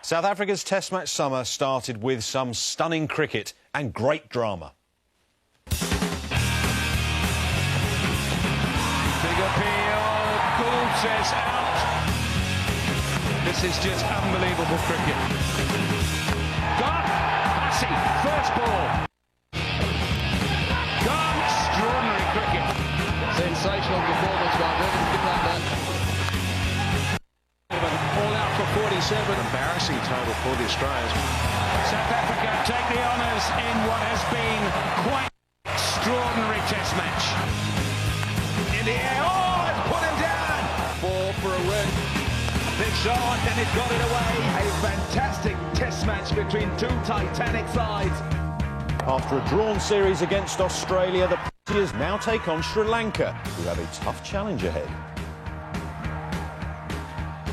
South Africa's Test match summer started with some stunning cricket and great drama. Big appeal, Gould says out. This is just unbelievable cricket. Gone, Hussey, first ball. Gone, extraordinary cricket. Sensational performance by Philander. All out for 47. Embarrassing total for the Australians. South Africa take the honours in what has been quite extraordinary Test match. In the air, oh, it's put him down. Ball for a win. Big shot, and it got it away. A fantastic Test match between two titanic sides. After a drawn series against Australia, the Villiers now take on Sri Lanka, who have a tough challenge ahead.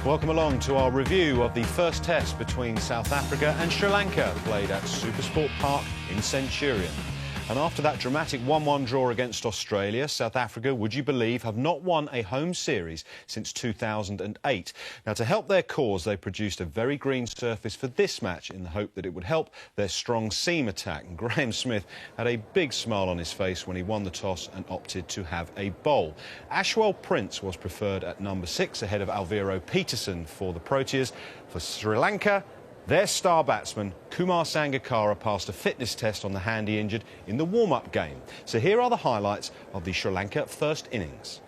Welcome along to our review of the first test between South Africa and Sri Lanka, played at Supersport Park in Centurion. And after that dramatic 1-1 draw against Australia, South Africa, would you believe, have not won a home series since 2008. Now, to help their cause, they produced a very green surface for this match in the hope that it would help their strong seam attack. And Rudolph Smith had a big smile on his face when he won the toss and opted to have a bowl. Ashwell Prince was preferred at number 6 ahead of Alvaro Peterson for the Proteas. For Sri Lanka, their star batsman, Kumar Sangakkara, passed a fitness test on the hand he injured in the warm-up game. So here are the highlights of the Sri Lanka first innings.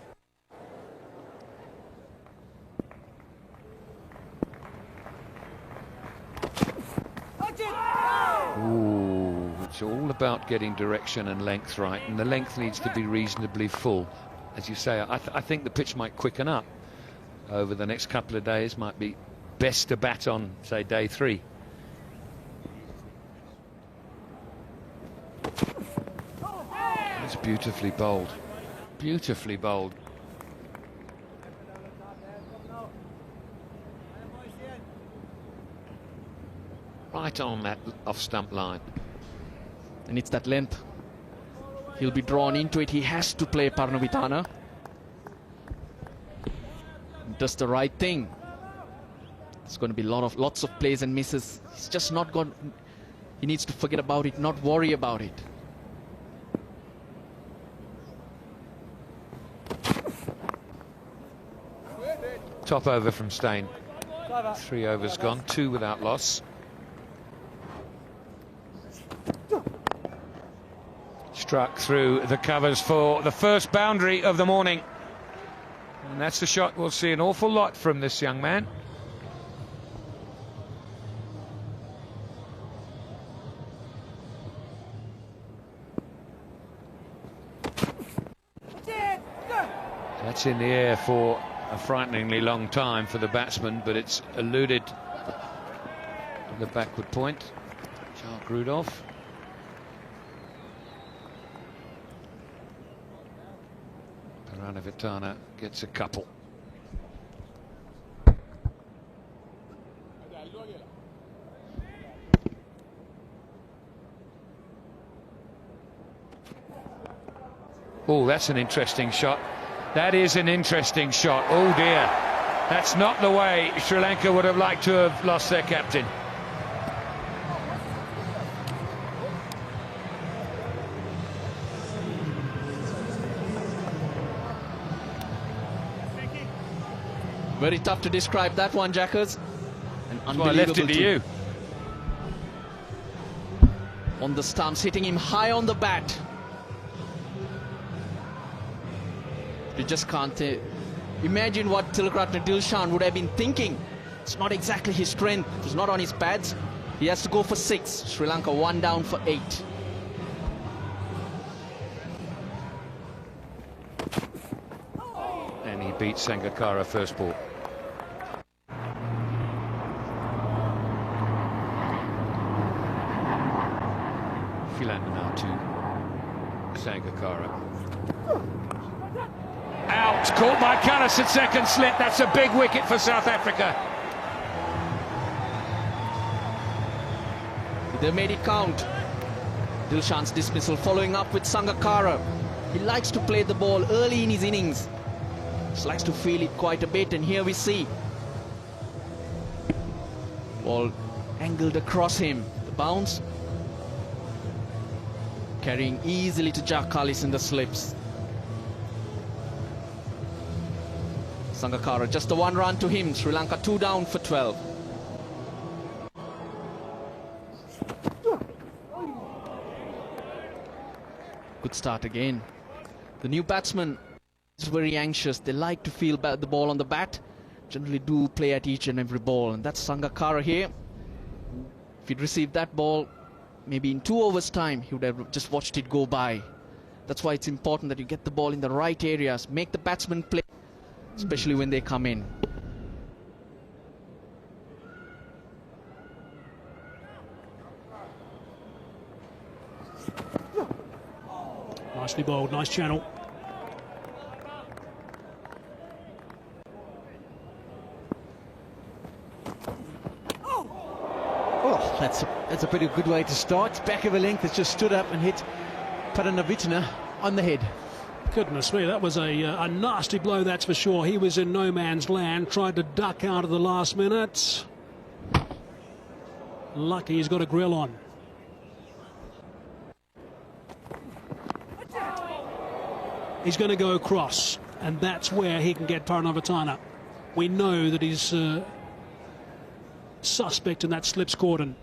Ooh, it's all about getting direction and length right, and the length needs to be reasonably full. As you say, I think the pitch might quicken up over the next couple of days. Might be best to bat on, say, day 3. It's beautifully bowled. Beautifully bowled. Right on that off-stump line. And it's that length. He'll be drawn into it. He has to play Parnavitana. Does the right thing. It's going to be lots of plays and misses. He's just not going. He needs to forget about it, not worry about it. Top over from Steyn. 3 overs gone, 2 without loss. Struck through the covers for the first boundary of the morning. And that's the shot we'll see an awful lot from this young man. That's in the air for a frighteningly long time for the batsman, but it's eluded the backward point. Jacques Rudolph. Parnavitana gets a couple. Oh, that's an interesting shot. That is an interesting shot. Oh dear, that's not the way Sri Lanka would have liked to have lost their captain. Very tough to describe that one, Jackers. That's why I left it to you. On the stumps, hitting him high on the bat. You just can't imagine what Tilakratne Dilshan would have been thinking. It's not exactly his strength. It's not on his pads. He has to go for 6. Sri Lanka 1 down for 8. And he beats Sangakkara first ball. Philander now to Sangakkara. Out, caught by Callis at second slip. That's a big wicket for South Africa. They made it count. Dilshan's dismissal following up with Sangakkara. He likes to play the ball early in his innings. Just likes to feel it quite a bit, and here we see. Ball angled across him. The bounce. Carrying easily to Jack Kallis in the slips. Sangakkara, just the one run to him. Sri Lanka 2 down for 12. Good start again. The new batsman is very anxious. They like to feel the ball on the bat. Generally do play at each and every ball. And that's Sangakkara here. If he'd received that ball, maybe in 2 overs time, he would have just watched it go by. That's why it's important that you get the ball in the right areas. Make the batsman play, especially when they come in. Nicely bowled, nice channel. Oh, that's a pretty good way to start. Back of a length, it's just stood up and hit Padanavitana on the head. Goodness me, that was a nasty blow, that's for sure. He was in no man's land, tried to duck out of the last minute. Lucky he's got a grill on. He's going to go across, and that's where he can get Padanavitana. We know that he's suspect in that slips cordon.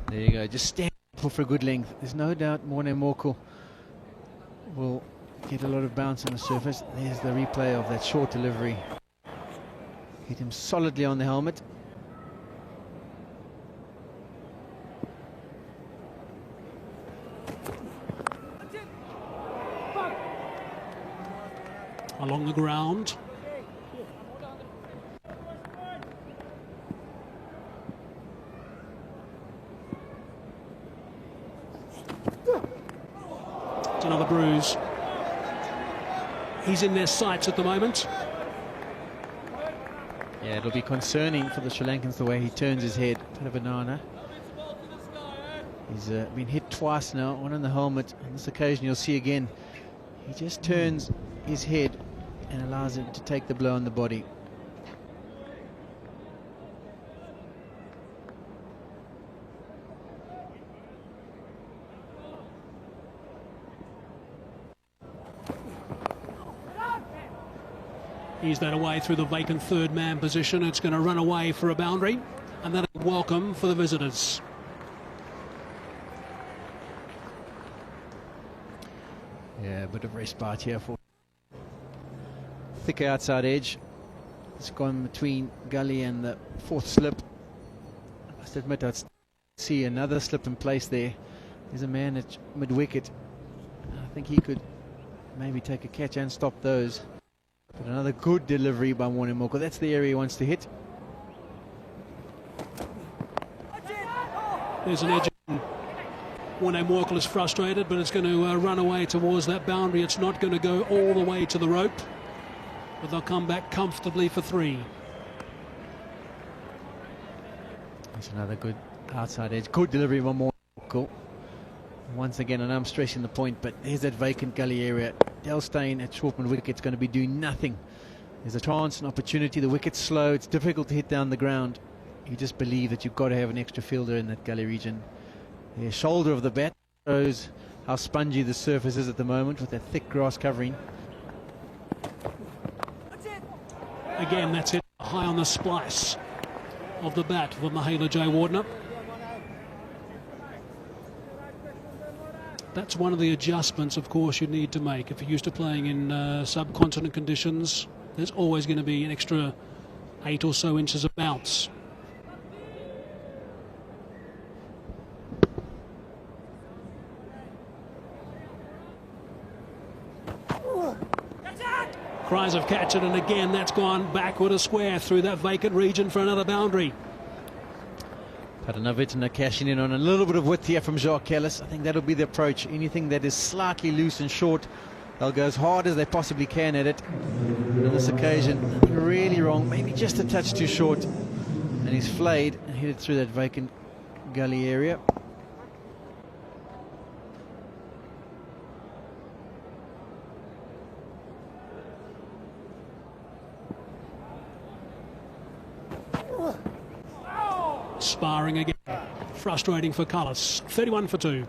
There you go, just stand for a good length. There's no doubt Morne Morkel will get a lot of bounce on the surface. There's the replay of that short delivery. Hit him solidly on the helmet. Along the ground. It's another bruise. He's in their sights at the moment. Yeah, it'll be concerning for the Sri Lankans the way he turns his head. Padanavitana. He's been hit twice now, one on the helmet. On this occasion you'll see again, he just turns his head and allows him to take the blow on the body. He's that away through the vacant third man position. It's going to run away for a boundary, and then a welcome for the visitors. Yeah, a bit of respite here for thick outside edge. It's gone between gully and the fourth slip. I must admit I'd see another slip in place there. There's a man at mid-wicket. I think he could maybe take a catch and stop those. But another good delivery by Morne Morkel. That's the area he wants to hit. There's an edge. Morne Morkel is frustrated, but it's going to run away towards that boundary. It's not going to go all the way to the rope, but they'll come back comfortably for 3. That's another good outside edge. Good delivery by Morne Morkel. Once again, and I'm stressing the point, but there's that vacant gully area. Delstein at short wicket's going to be doing nothing. There's a chance, an opportunity. The wicket's slow. It's difficult to hit down the ground. You just believe that you've got to have an extra fielder in that gully region. The shoulder of the bat shows how spongy the surface is at the moment with that thick grass covering. Again, that's it high on the splice of the bat from Mahela J. Wardner. That's one of the adjustments, of course, you need to make. If you're used to playing in subcontinent conditions, there's always going to be an extra 8 or so inches of bounce. Cries of catch it, and again that's gone backward a square through that vacant region for another boundary. Padanavitana cashing in on a little bit of width here from Jacques Kallis. I think that'll be the approach. Anything that is slightly loose and short, they'll go as hard as they possibly can at it. And on this occasion, nothing really wrong, maybe just a touch too short. And he's flayed and hit it through that vacant gully area. Sparring again. Frustrating for Cullis. 31 for 2.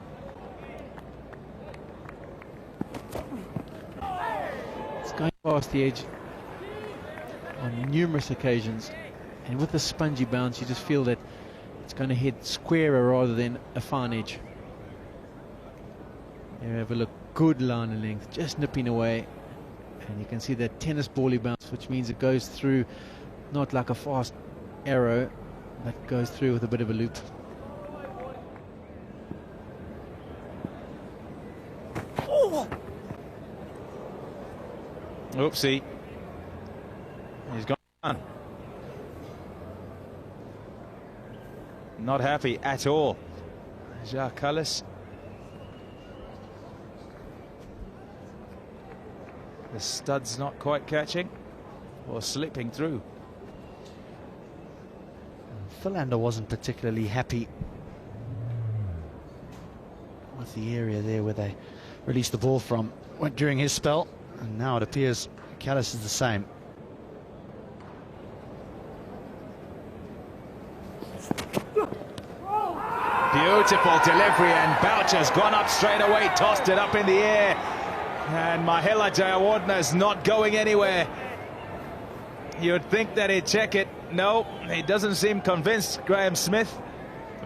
It's going past the edge on numerous occasions, and with the spongy bounce you just feel that it's going to head squarer rather than a fine edge. There, have a look, good line and length, just nipping away, and you can see that tennis bally bounce, which means it goes through not like a fast arrow, but goes through with a bit of a loop. Oopsie. He's gone. Not happy at all. Jacques Cullis. The stud's not quite catching or slipping through. Philander wasn't particularly happy with the area there where they released the ball from during his spell, and now it appears Cullis is the same. Beautiful delivery, and Boucher's gone up straight away, tossed it up in the air, and Mahela Jayawardena's not going anywhere. You'd think that he'd check it. No, he doesn't seem convinced, Graham Smith.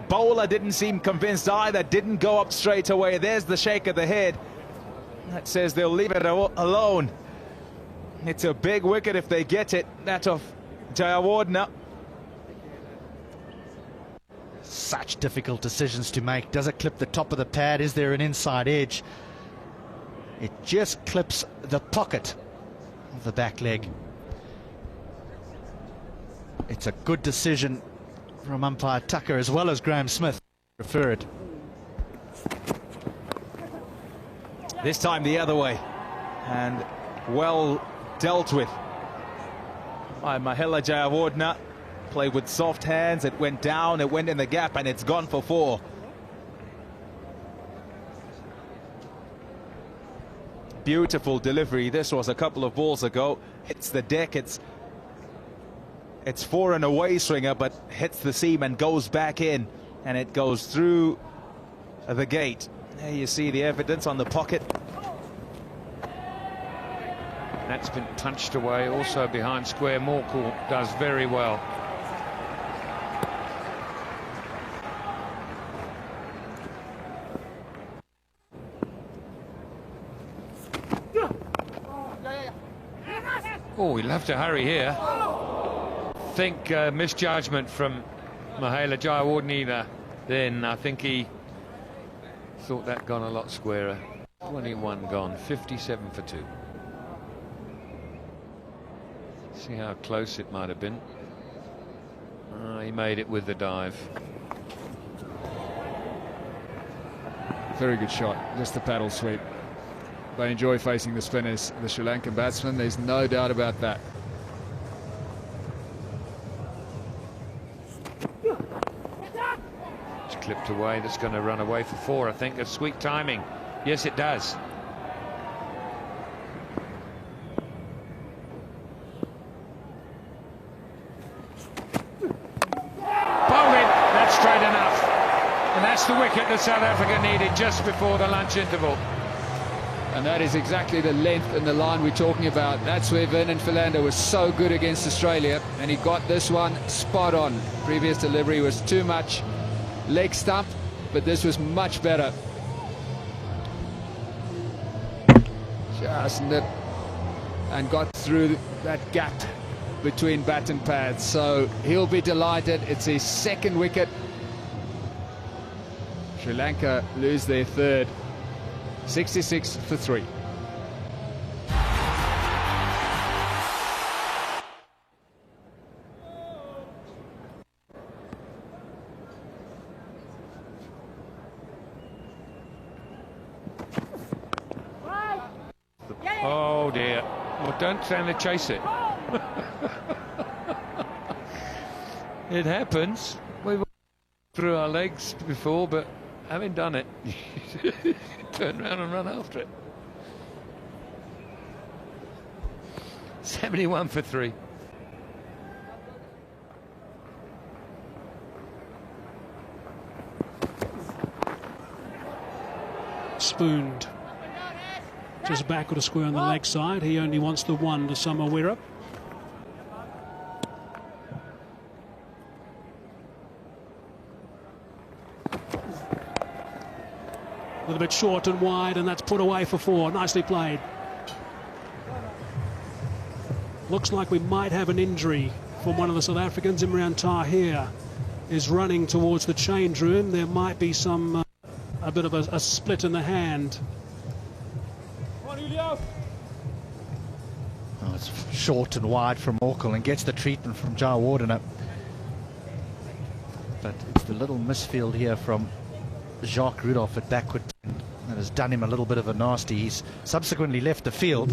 Bowler didn't seem convinced either, didn't go up straight away. There's the shake of the head. That says they'll leave it alone. It's a big wicket if they get it, that of Jayawardena. Such difficult decisions to make. Does it clip the top of the pad? Is there an inside edge? It just clips the pocket of the back leg. It's a good decision from umpire Tucker as well as Graham Smith. Prefer it. This time the other way, and well dealt with by Mahela Jayawardena. Played with soft hands, it went down, it went in the gap, and it's gone for 4. Beautiful delivery. This was a couple of balls ago. Hits the deck, it's for an away swinger, but hits the seam and goes back in, and it goes through the gate. There you see the evidence on the pocket. That's been punched away also behind square. Morkel does very well. Oh, he'll have to hurry here. I think misjudgment from Mahela Jayawardena then. I think he thought that gone a lot squarer. 21 gone, 57 for 2. See how close it might have been. He made it with the dive. Very good shot, just the paddle sweep. They enjoy facing the spinners, the Sri Lankan batsmen, there's no doubt about that. It's clipped away, that's going to run away for 4, I think. That's sweet timing. Yes, it does. Straight enough, and that's the wicket that South Africa needed just before the lunch interval. And that is exactly the length and the line we're talking about. That's where Vernon Philander was so good against Australia, and he got this one spot on. Previous delivery was too much leg stump, but this was much better. Just nipped and got through that gap between bat and pad, so he'll be delighted. It's his second wicket. Sri Lanka lose their third. 66 for 3. Oh dear. Well, don't stand to chase it. It happens. We've through our legs before, but having done it, turn around and run after it. 71 for 3. spooned. Just backward a square on the leg side. He only wants the one to Samawira. A little bit short and wide, and that's put away for 4. Nicely played. Looks like we might have an injury from one of the South Africans. Imran Tahir is running towards the change room. There might be some a bit of a split in the hand. Oh, it's short and wide from Orkel and gets the treatment from Jawardena. But it's the little misfield here from Jacques Rudolph at backward that has done him a little bit of a nasty. He's subsequently left the field.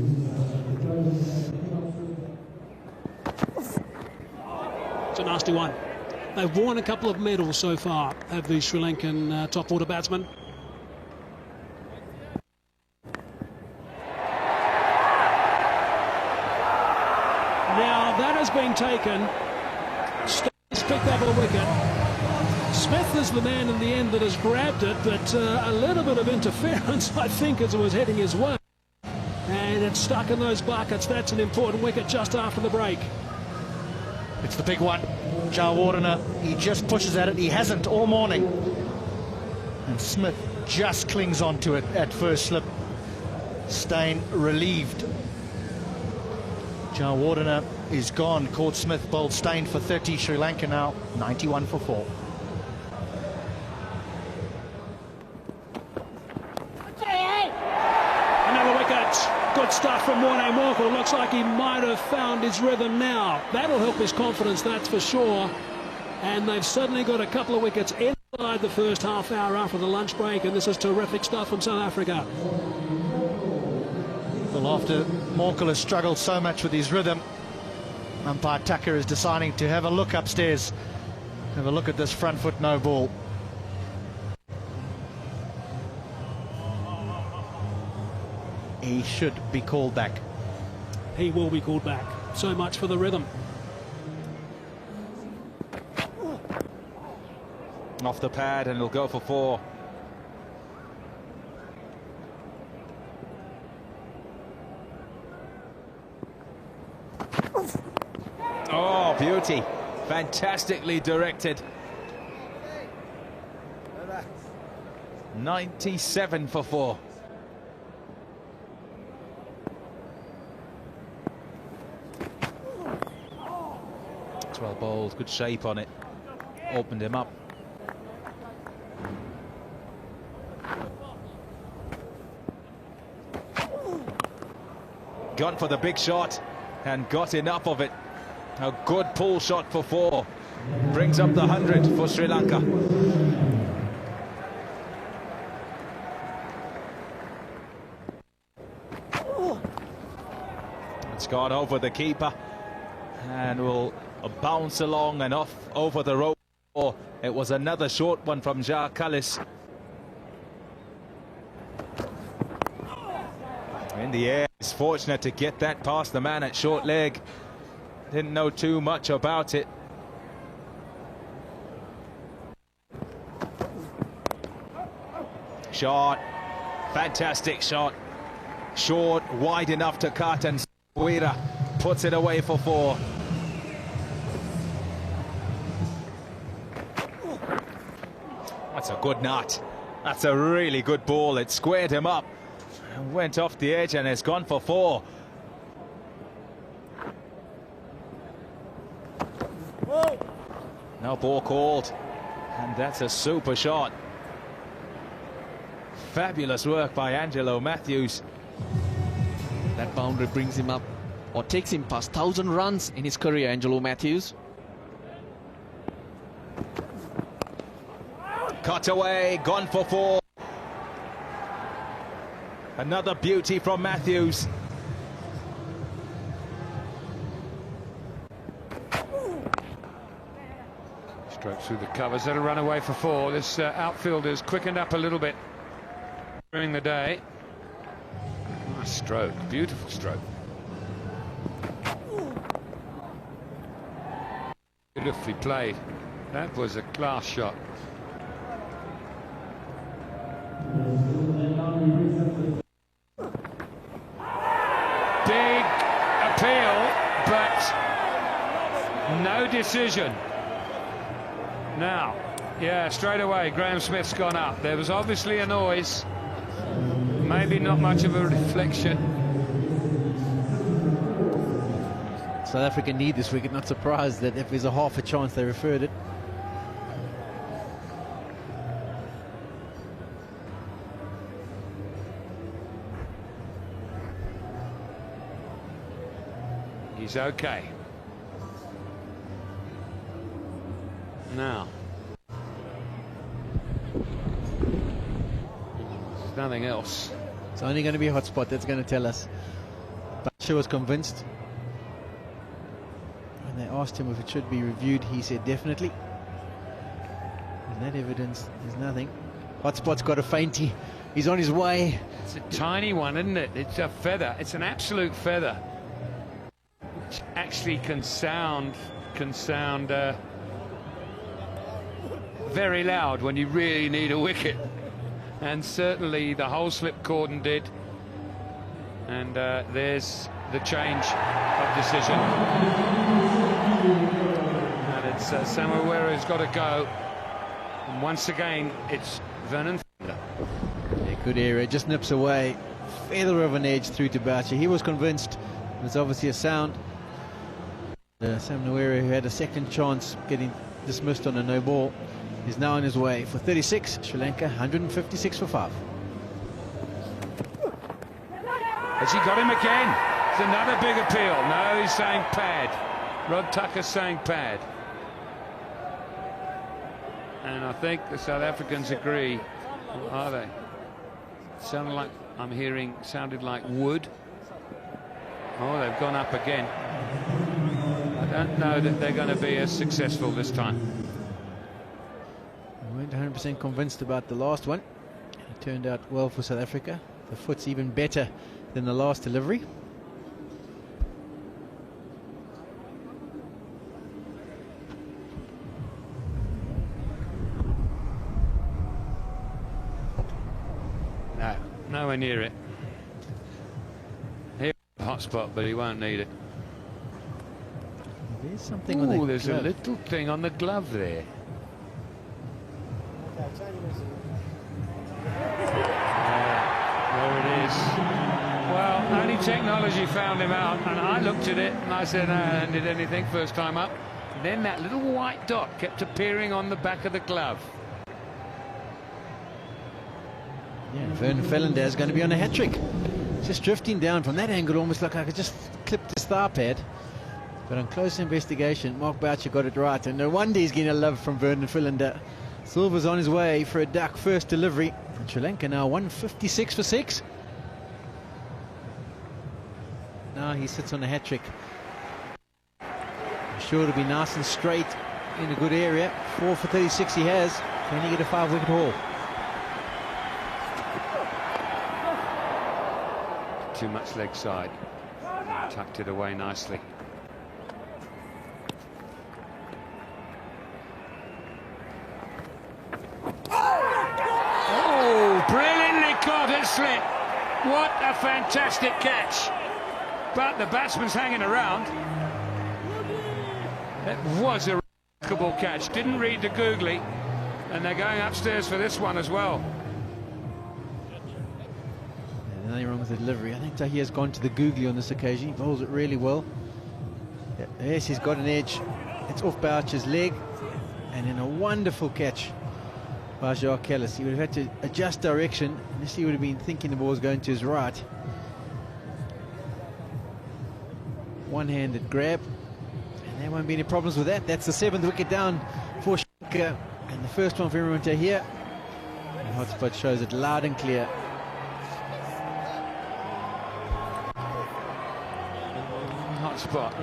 It's a nasty one. They've won a couple of medals so far, have the Sri Lankan top order batsmen. Now that has been taken. He's picked up a wicket. Smith is the man in the end that has grabbed it, but a little bit of interference, I think, as it was heading his way. And it's stuck in those buckets. That's an important wicket just after the break. It's the big one. Jawardena, he just pushes at it. He hasn't all morning. And Smith just clings onto it at first slip. Steyn relieved. Jawardena is gone. Caught Smith, bowled Steyn for 30. Sri Lanka now 91 for 4. Another wicket. Good stuff from Morne Morkel. Looks like he might have found his rhythm now. That'll help his confidence, that's for sure. And they've suddenly got a couple of wickets inside the first half hour after the lunch break, and this is terrific stuff from South Africa. Well, after Morkel has struggled so much with his rhythm, umpire Tucker is deciding to have a look upstairs. Have a look at this front foot no ball. He should be called back. He will be called back. So much for the rhythm. Off the pad, and he'll go for 4. Oh, beauty. Fantastically directed. 97 for 4. It's well bowled, good shape on it. Opened him up. Gone for the big shot and got enough of it. A good pull shot for 4. Brings up the 100 for Sri Lanka. It's gone over the keeper and will bounce along and off over the rope. It was another short one from Jacques Kallis. In the air, he's fortunate to get that past the man at short leg. Didn't know too much about it. Shot, fantastic shot. Short, wide enough to cut, and Samawira puts it away for 4. That's a good nut. That's a really good ball. It squared him up. Went off the edge and has gone for 4. No ball called, and that's a super shot. Fabulous work by Angelo Matthews. That boundary brings him up, or takes him past 1,000 runs in his career, Angelo Matthews. Cut away, gone for 4. Another beauty from Matthews. Strokes through the covers. That'll run away for 4. This outfielder's quickened up a little bit during the day. Nice stroke. Beautiful stroke. Beautifully played. That was a class shot. decision. Now, yeah, straight away, Graham Smith's gone up. There was obviously a noise. Maybe not much of a reflection. South Africa need this wicket. Not surprised that if there's a half a chance they referred it. He's okay. Now, there's nothing else. It's only going to be a hot spot, that's going to tell us. Batsha was convinced. When they asked him if it should be reviewed, he said definitely. And that evidence, there's nothing. Hot spot's got a feinty. He's on his way. It's a tiny one, isn't it? It's a feather. It's an absolute feather. Which actually can sound very loud when you really need a wicket. And certainly the whole slip cordon did. And there's the change of decision. And it's Sangakkara who's got to go. And once again, it's Vernon. Yeah, good area, just nips away. Feather of an edge through to Batsha. He was convinced. There's obviously a sound. Sangakkara, who had a second chance getting dismissed on a no ball, is now on his way for 36. Sri Lanka 156 for 5. Has he got him again? It's another big appeal. No, he's saying pad. Rod Tucker's saying pad. And I think the South Africans agree. What are they? Sounded like, I'm hearing, sounded like wood. Oh, they've gone up again. I don't know that they're going to be as successful this time. We weren't 100% convinced about the last one. It turned out well for South Africa. The foot's even better than the last delivery. No, nowhere near it. Here, hot spot, but he won't need it. There's something on the glove. There's a little thing on the glove there. There it is. Well, only technology found him out, and I looked at it and I said, no, I didn't did anything first time up. And then that little white dot kept appearing on the back of the glove. Yeah, Vernon Philander is going to be on a hat-trick. Just drifting down from that angle, almost like I could just clip his thigh pad. But on close investigation, Mark Boucher got it right, and no wonder he's getting a love from Vernon Philander. Silver's on his way for a duck first delivery. And Sri Lanka now 156 for 6. Now he sits on a hat-trick. Sure to be nice and straight in a good area. 4 for 36 he has. Can he get a 5-wicket haul? Too much leg side. Tucked it away nicely. Oh, brilliantly caught it slip. What a fantastic catch. But the batsman's hanging around. It was a remarkable catch. Didn't read the googly. And they're going upstairs for this one as well. Nothing wrong with the delivery. I think Tahir's gone to the googly on this occasion. He bowls it really well. Yes, he's got an edge. It's off Boucher's leg. And then a wonderful catch by Jacques Ellis. He would have had to adjust direction. Unless he would have been thinking the ball was going to his right. One-handed grab. And there won't be any problems with that. That's the 7th wicket down for Sri Lanka. And the first one for everyone to hear. The hotspot shows it loud and clear. Spot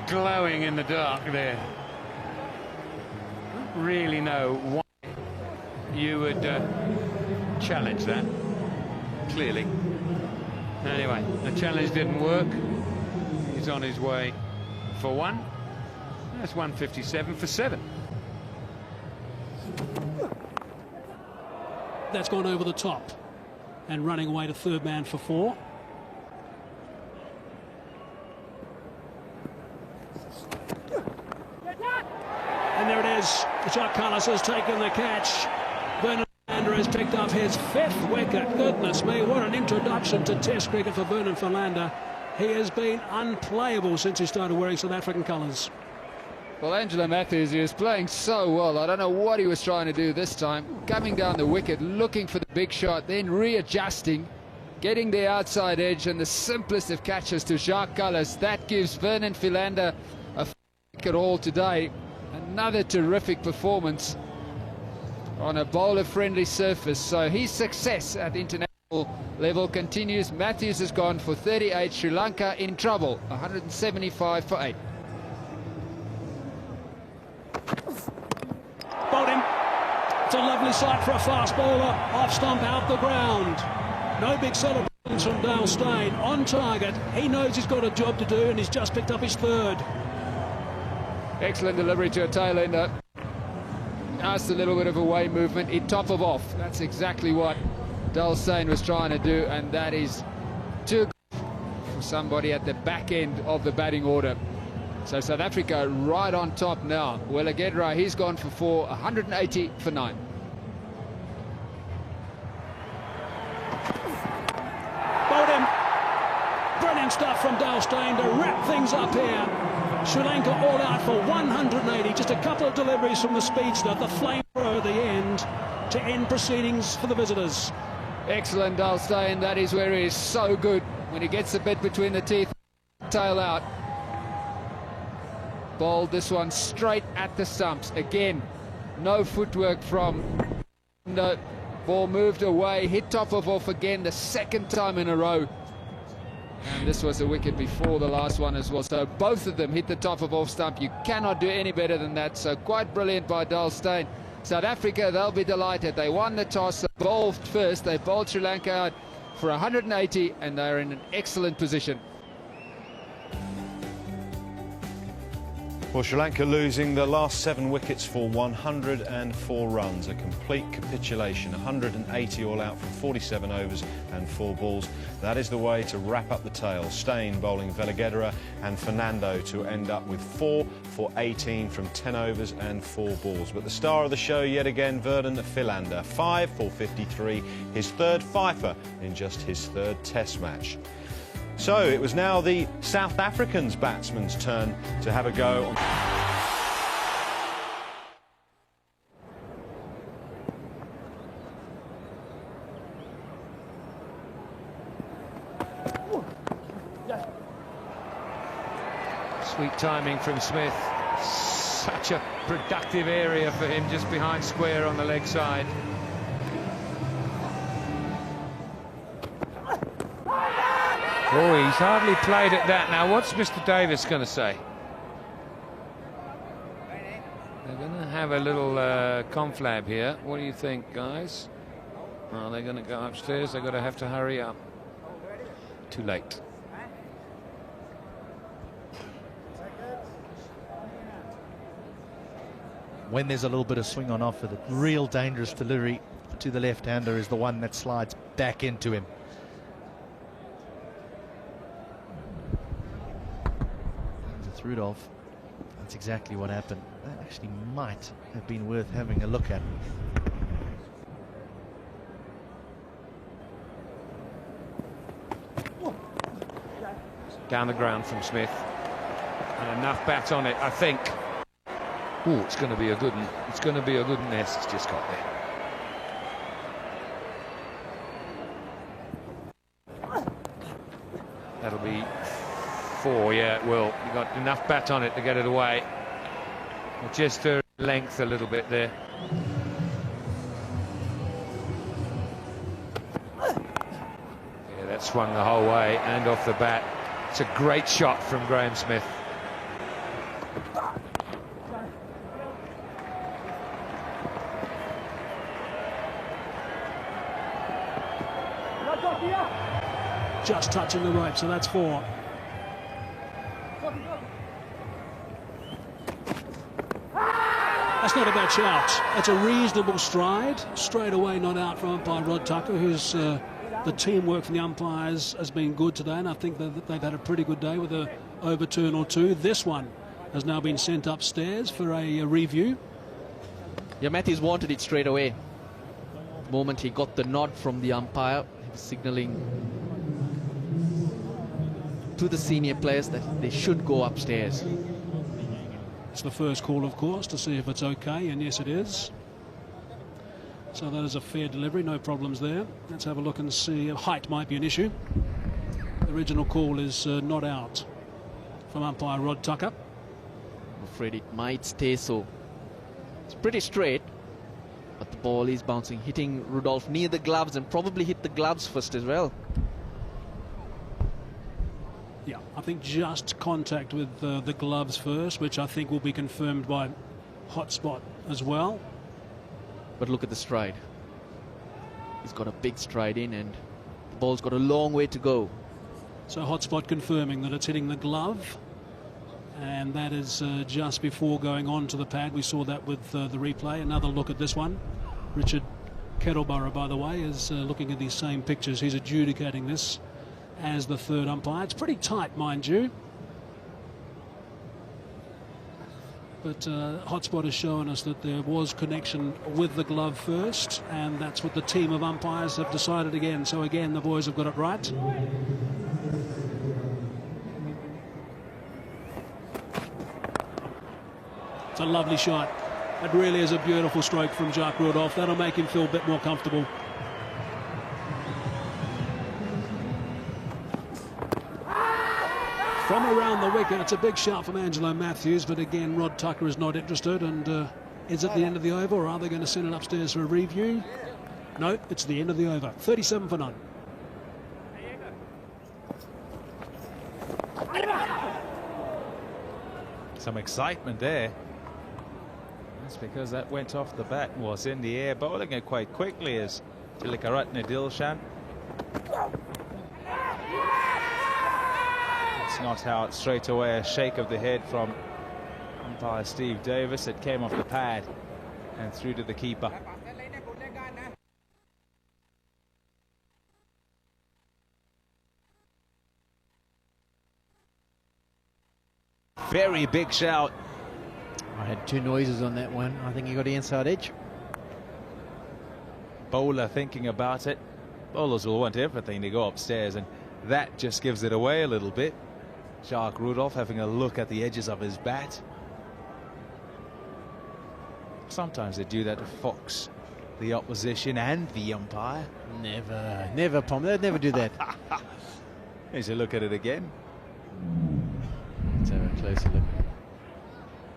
glowing in the dark there. Don't really know why you would challenge that, clearly. Anyway, the challenge didn't work. He's on his way for 1. That's 157 for 7. That's gone over the top and running away to third man for 4. Villiers, Jacques Callis has taken the catch. Vernon Philander has picked up his 5th wicket. Goodness me, what an introduction to Test cricket for Vernon Philander. He has been unplayable since he started wearing South African colours. Well, Angelo Matthews is playing so well. I don't know what he was trying to do this time. Coming down the wicket, looking for the big shot, then readjusting, getting the outside edge, and the simplest of catches to Jacques Callis. That gives Vernon Philander a wicket all today. Another terrific performance on a bowler-friendly surface. So his success at international level continues. Matthews has gone for 38. Sri Lanka in trouble, 175 for 8. Bowled him. It's a lovely sight for a fast bowler. Off stump, out the ground. No big celebrations from Dale Steyn. On target. He knows he's got a job to do, and he's just picked up his 3rd. Excellent delivery to a tail ender. Just a little bit of away movement. He'd top of off. That's exactly what Dale Steyn was trying to do, and that is too good for somebody at the back end of the batting order. So South Africa right on top now. Welagedra, he's gone for 4, 180 for 9. Bowled him. Brilliant stuff from Dale Steyn to wrap things up here. Sri Lanka all out for 180. Just a couple of deliveries from the speedster, the flamethrower at the end, to end proceedings for the visitors. Excellent, Dale Steyn. That is where he is so good. When he gets the bit between the teeth, tail out. Bowled this one straight at the stumps. Again, no footwork from the ball, moved away, hit top of off again, the 2nd time in a row. And this was a wicket before the last one as well. So both of them hit the top of off stump. You cannot do any better than that. So quite brilliant by Dale Steyn. South Africa, they'll be delighted. They won the toss, they bowled first. They bowled Sri Lanka out for 180, and they're in an excellent position. Well, Sri Lanka losing the last 7 wickets for 104 runs. A complete capitulation. 180 all out from 47 overs and 4 balls. That is the way to wrap up the tale. Steyn bowling Villiers and Fernando to end up with 4 for 18 from 10 overs and 4 balls. But the star of the show yet again, Vernon Philander. 5 for 53, his 3rd fifer in just his 3rd Test match. So it was now the South Africans' batsmen's turn to have a go on. Sweet timing from Smith. Such a productive area for him just behind square on the leg side. Oh, he's hardly played at that. Now, what's Mr. Davis going to say? They're going to have a little conflab here. What do you think, guys? Oh, they're going to go upstairs. They're going to have to hurry up. Too late. When there's a little bit of swing on offer, the real dangerous delivery to the left-hander is the one that slides back into him. Rudolph, that's exactly what happened. That actually might have been worth having a look at. Down the ground from Smith. And enough bat on it, I think. Oh, it's going to be a good one. It's going to be a good one. Yes, it's just got there. That'll be 4, yeah, it will. You got enough bat on it to get it away. Just for length a little bit there. Yeah, that swung the whole way and off the bat. It's a great shot from Graham Smith. Just touching the rope, so that's 4. That's not a bad shout. That's a reasonable stride. Straight away not out from umpire Rod Tucker, who's the teamwork from the umpires has been good today, and I think that they've had a pretty good day with a overturn or 2. This one has now been sent upstairs for a review. Yeah, Matthews wanted it straight away. The moment he got the nod from the umpire, he was signalling to the senior players that they should go upstairs. It's the first call, of course, to see if it's okay, and yes, it is. So that is a fair delivery, no problems there. Let's have a look and see. Height might be an issue. The original call is not out from umpire Rod Tucker. I'm afraid it might stay so. It's pretty straight, but the ball is bouncing, hitting Rudolph near the gloves, and probably hit the gloves first as well. Yeah, I think just contact with the gloves first, which I think will be confirmed by Hotspot as well. But look at the stride. He's got a big stride in, and the ball's got a long way to go. So Hotspot confirming that it's hitting the glove, and that is just before going on to the pad. We saw that with the replay. Another look at this one. Richard Kettleborough, by the way, is looking at these same pictures. He's adjudicating this as the third umpire. It's pretty tight, mind you. But Hotspot has shown us that there was connection with the glove first, and that's what the team of umpires have decided again. So again, the boys have got it right. It's a lovely shot. It really is a beautiful stroke from Jacques Rudolph. That'll make him feel a bit more comfortable. From around the wicket, it's a big shot from Angelo Matthews, but again, Rod Tucker is not interested. And is it the end of the over, or are they going to send it upstairs for a review? No, it's the end of the over. 37 for none. Some excitement there. That's because that went off the bat and was in the air. Bowling it quite quickly is Tilakaratne Dilshan. It's not out straight away. A shake of the head from umpire Steve Davis. It came off the pad and through to the keeper. Very big shout. I had two noises on that one. I think he got the inside edge. Bowler thinking about it. Bowlers will want everything to go upstairs, and that just gives it away a little bit. Jacques Rudolph having a look at the edges of his bat. Sometimes they do that to fox the opposition and the umpire. Never, Pom. They'd never do that. Here's a look at it again. Let's have a closer look.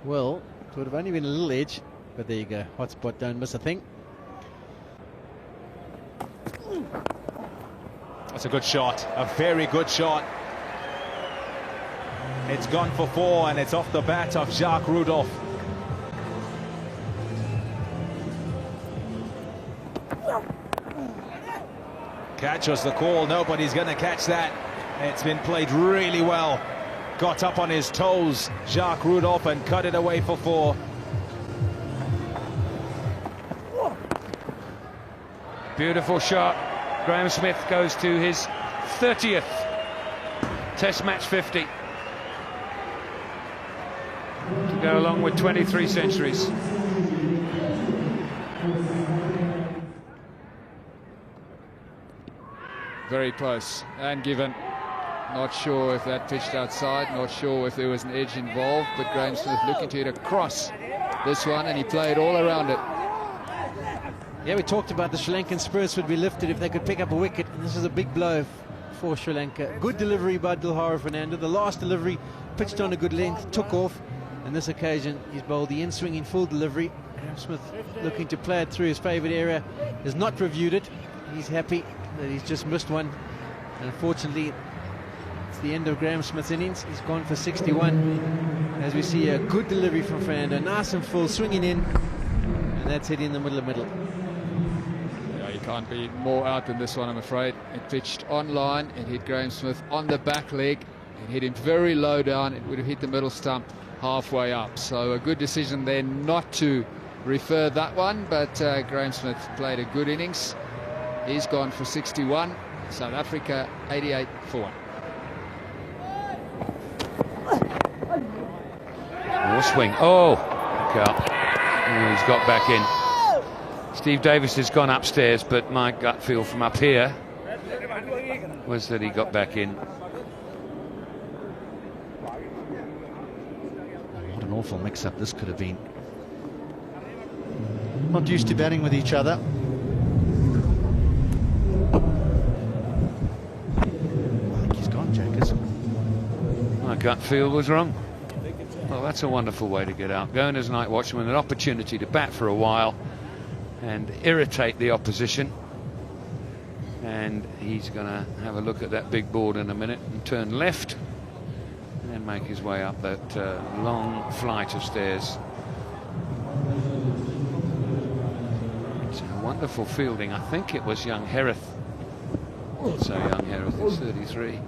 Well, it would have only been a little edge, but there you go. Hotspot, don't miss a thing. That's a good shot, a very good shot. It's gone for 4, and it's off the bat of Jacques Rudolph. Catch was the call. Nobody's going to catch that. It's been played really well. Got up on his toes, Jacques Rudolph, and cut it away for 4. Beautiful shot. Graham Smith goes to his 30th Test match 50 to go along with 23 centuries. Very close and given. Not sure if that pitched outside, not sure if there was an edge involved, but Graham Smith looking to hit across this one, and he played all around it. Yeah, we talked about the Sri Lankan spirits would be lifted if they could pick up a wicket, and this is a big blow for Sri Lanka. Good delivery by Dilhara Fernando. The last delivery pitched on a good length, took off, and this occasion he's bowled the in-swing in full delivery. Graham Smith looking to play it through his favourite area, has not reviewed it. He's happy that he's just missed one, and unfortunately it's the end of Graham Smith's innings. He's gone for 61 as we see a good delivery from Fernando, nice and full, swinging in, and that's hit in the middle. Yeah, you can't be more out than this one, I'm afraid. It pitched on line, it hit Graham Smith on the back leg, it hit him very low down, it would have hit the middle stump halfway up. So a good decision there not to refer that one, but Graham Smith played a good innings. He's gone for 61. South Africa 88 for 1. More swing. Oh, God. He's got back in. Steve Davis has gone upstairs, but my gut feel from up here was that he got back in. What an awful mix-up this could have been. Not used to batting with each other. I think he's gone, Jackers. My gut feel was wrong. Well, that's a wonderful way to get out. Going as night watchman, an opportunity to bat for a while and irritate the opposition. And he's going to have a look at that big board in a minute and turn left and make his way up that long flight of stairs. It's a wonderful fielding. I think it was young Hereth. So young Hereth is 33.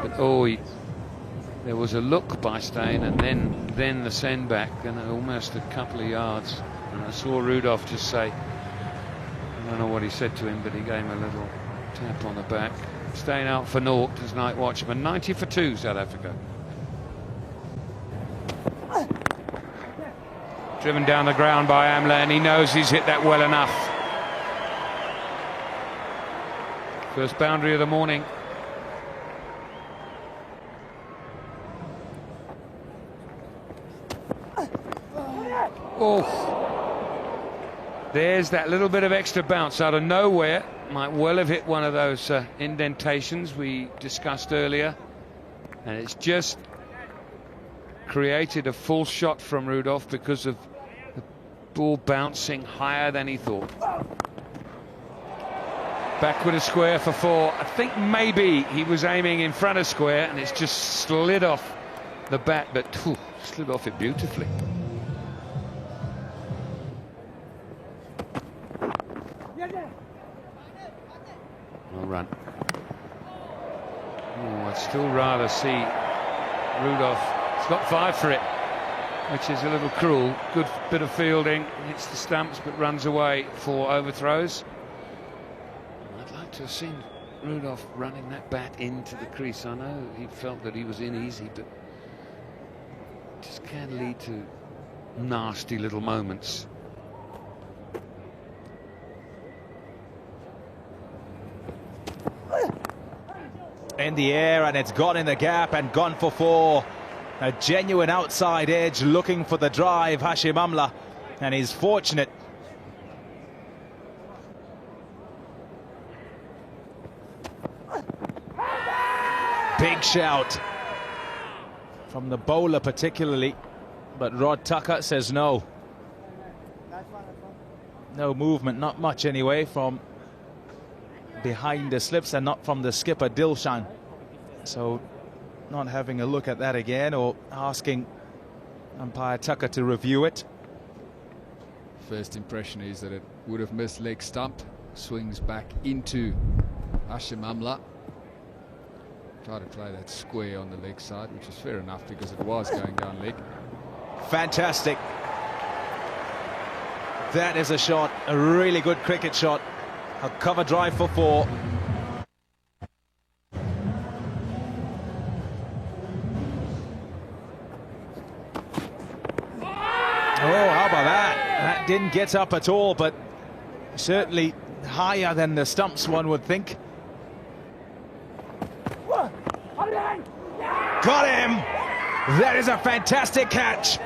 But there was a look by Steyn, and then the send back, and almost a couple of yards. And I saw Rudolph just say, I don't know what he said to him, but he gave him a little tap on the back. Steyn out for naught as night watchman. 90 for 2, South Africa. Driven down the ground by Amla, and he knows he's hit that well enough. First boundary of the morning. Oh, there's that little bit of extra bounce out of nowhere. Might well have hit one of those indentations we discussed earlier, and it's just created a full shot from Rudolph because of the ball bouncing higher than he thought. Backward a square for 4. I think maybe he was aiming in front of square and it's just slid off the bat, but slid off it beautifully. No run. I'd still rather see Rudolph. He's got 5 for it, which is a little cruel. Good bit of fielding, hits the stumps but runs away for overthrows. I'd like to have seen Rudolph running that bat into the crease. I know he felt that he was in easy, but it just can lead to nasty little moments. In the air, and it's gone in the gap and gone for 4. A genuine outside edge, looking for the drive, Hashim Amla, and he's fortunate. Big shout from the bowler particularly, but Rod Tucker says no. No movement, not much anyway, from behind the slips, and not from the skipper Dilshan. So not having a look at that again, or asking umpire Tucker to review it. First impression is that it would have missed leg stump. Swings back into Hashim Amla. Tried to play that square on the leg side, which is fair enough because it was going down leg. Fantastic. That is a shot, a really good cricket shot. A cover drive for 4. Oh, how about that? That didn't get up at all, but certainly higher than the stumps, one would think. Got him! That is a fantastic catch.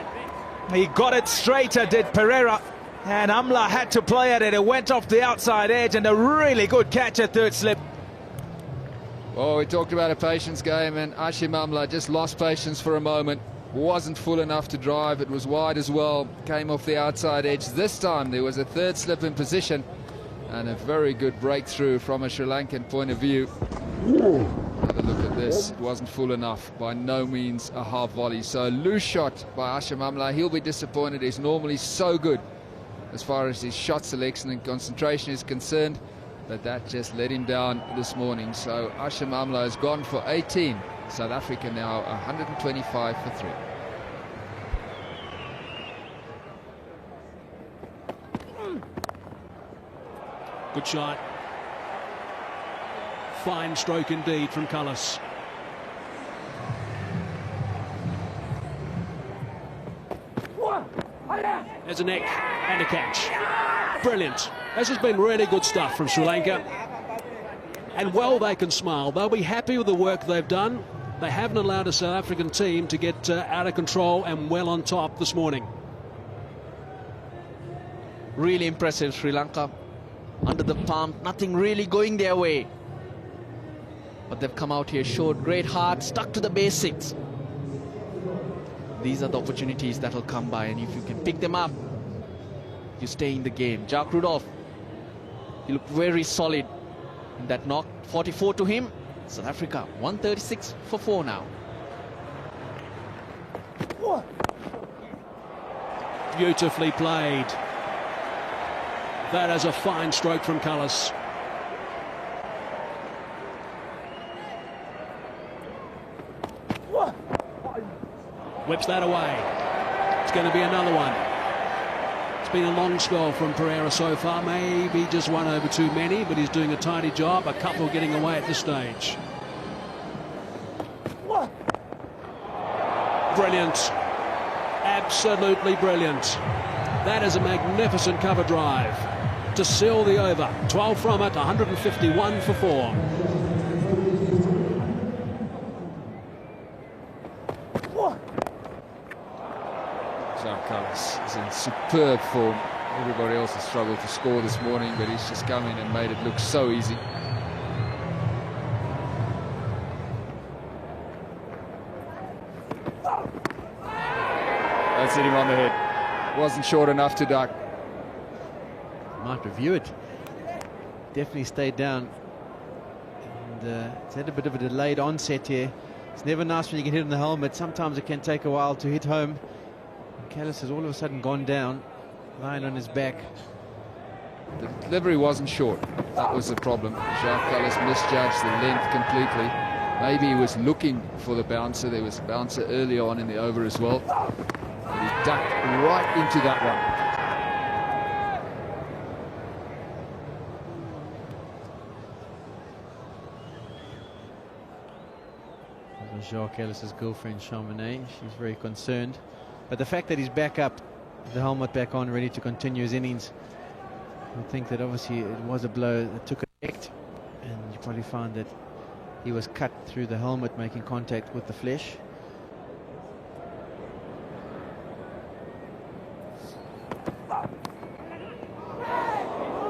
He got it straighter, did Pereira. And Amla had to play at it. It went off the outside edge, and a really good catch at third slip. Well, we talked about a patience game, and Hashim Amla just lost patience for a moment. Wasn't full enough to drive. It was wide as well. Came off the outside edge. This time there was a third slip in position, and a very good breakthrough from a Sri Lankan point of view. Have a look at this. It wasn't full enough. By no means a half volley. So a loose shot by Hashim Amla. He'll be disappointed. He's normally so good as far as his shot selection and concentration is concerned, but that just let him down this morning. So Hashim Amla has gone for 18. South Africa now 125 for 3. Good shot. Fine stroke indeed from Cullis. There's a neck and a catch. Brilliant. This has been really good stuff from Sri Lanka. And well, they can smile. They'll be happy with the work they've done. They haven't allowed a South African team to get out of control and well on top this morning. Really impressive, Sri Lanka. Under the palm, nothing really going their way. But they've come out here, showed great heart, stuck to the basics. These are the opportunities that will come by, and if you can pick them up, you stay in the game. Jack Rudolph, he looked very solid in that knock. 44 to him. South Africa 136 for 4 now. Beautifully played. That is a fine stroke from Cullis. Whips that away. It's going to be another one. It's been a long spell from Pereira so far. Maybe just one over too many, but he's doing a tidy job. A couple getting away at this stage. Brilliant. Absolutely brilliant. That is a magnificent cover drive to seal the over. 12 from it, 151 for 4. Sangakkara is in superb form. Everybody else has struggled to score this morning, but he's just come in and made it look so easy. That's hit him on the head. Wasn't short enough to duck. Might review it. Definitely stayed down. And it's had a bit of a delayed onset here. It's never nice when you get hit on the helmet. Sometimes it can take a while to hit home. And Cullis has all of a sudden gone down, lying on his back. The delivery wasn't short. That was the problem. Sangakkara misjudged the length completely. Maybe he was looking for the bouncer. There was a bouncer early on in the over as well. But he ducked right into that one. Jacques Ellis's girlfriend, Charmaine, she's very concerned. But the fact that he's back up, the helmet back on, ready to continue his innings, I think that obviously it was a blow that took effect. And you probably found that he was cut through the helmet, making contact with the flesh.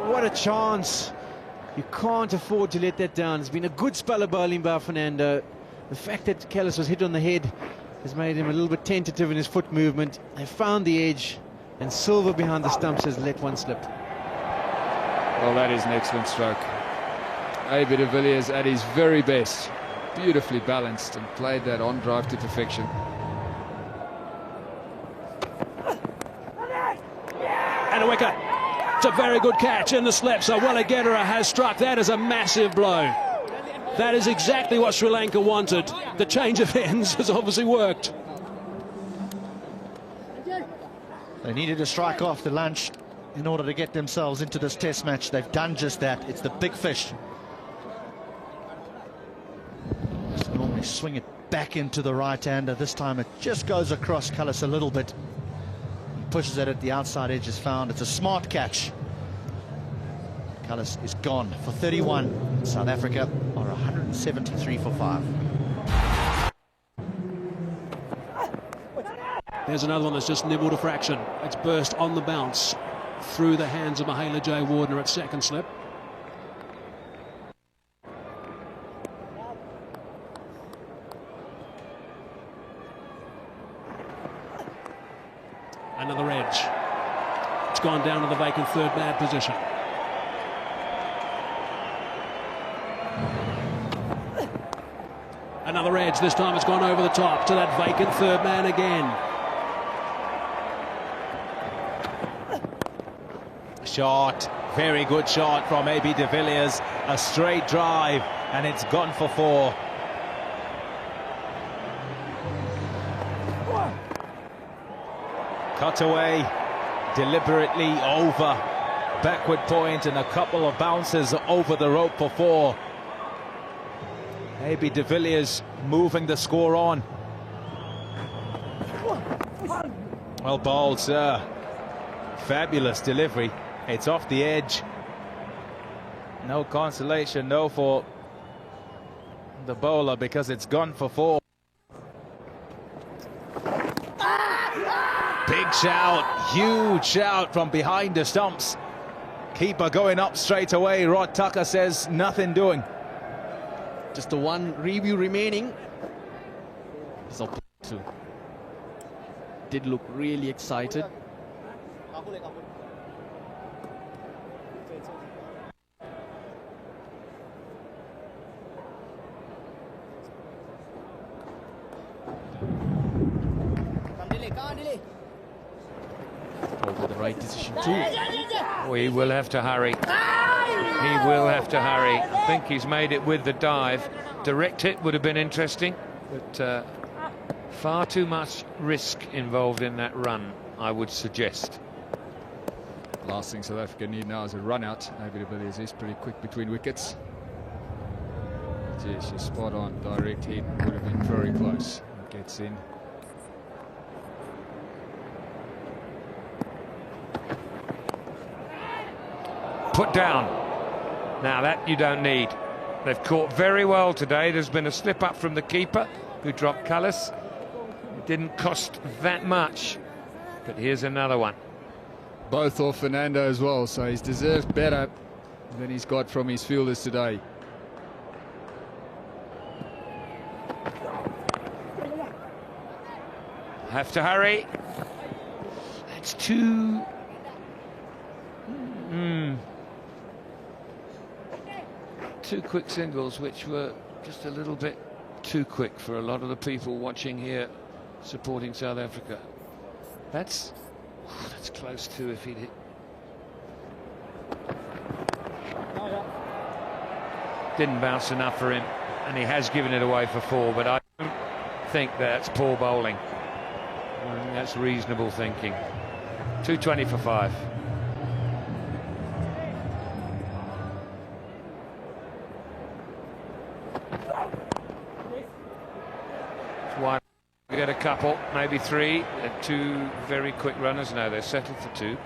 What a chance. You can't afford to let that down. It's been a good spell of bowling by Fernando. The fact that Cullis was hit on the head has made him a little bit tentative in his foot movement. They found the edge, and Silver behind the stumps has let one slip. Well, that is an excellent stroke. A.B. de Villiers at his very best. Beautifully balanced and played that on drive to perfection. And a wicket. It's a very good catch in the slip. So Willagetera has struck. That is a massive blow. That is exactly what Sri Lanka wanted. The change of ends has obviously worked. They needed to strike off the lunch in order to get themselves into this test match. They've done just that. It's the big fish. Just normally swing it back into the right-hander. This time it just goes across Cullis a little bit. He pushes it at the outside edge, is found. It's a smart catch. Cullis is gone for 31. South Africa are 173 for 5. There's another one that's just nibbled a fraction. It's burst on the bounce through the hands of Mahela J. Wardner at second slip. Another edge. It's gone down to the vacant third man position. Another edge. This time it's gone over the top to that vacant third man again. Shot, very good shot from A.B. de Villiers. A straight drive, and it's gone for 4. Cut away, deliberately over. Backward point and a couple of bounces over the rope for 4. A.B. de Villiers moving the score on. Well bowled, sir. Fabulous delivery. It's off the edge. No consolation, no for the bowler, because it's gone for 4. Big shout, huge shout from behind the stumps. Keeper going up straight away. Rod Tucker says nothing doing. Just the one review remaining. Did look really excited. Over the right decision too. We will have to hurry. He will have to hurry. I think he's made it with the dive. Direct hit would have been interesting, but far too much risk involved in that run, I would suggest. Last thing South Africa need now is a run out. Maybe the Villiers is pretty quick between wickets. Yes, she's spot on. Direct hit would have been very close. Gets in. Put down. Now that you don't need. They've caught very well today. There's been a slip up from the keeper who dropped colours. It didn't cost that much, but here's another one. Both off Fernando as well, so he's deserved better than he's got from his fielders today. Have to hurry. That's too... Two quick singles, which were just a little bit too quick for a lot of the people watching here, supporting South Africa. That's close to if he'd hit. Didn't bounce enough for him, and he has given it away for 4, but I don't think that's poor bowling. I think that's reasonable thinking. 220 for 5. One, we get a couple, maybe 3. 2 very quick runners. No, they're settled for 2.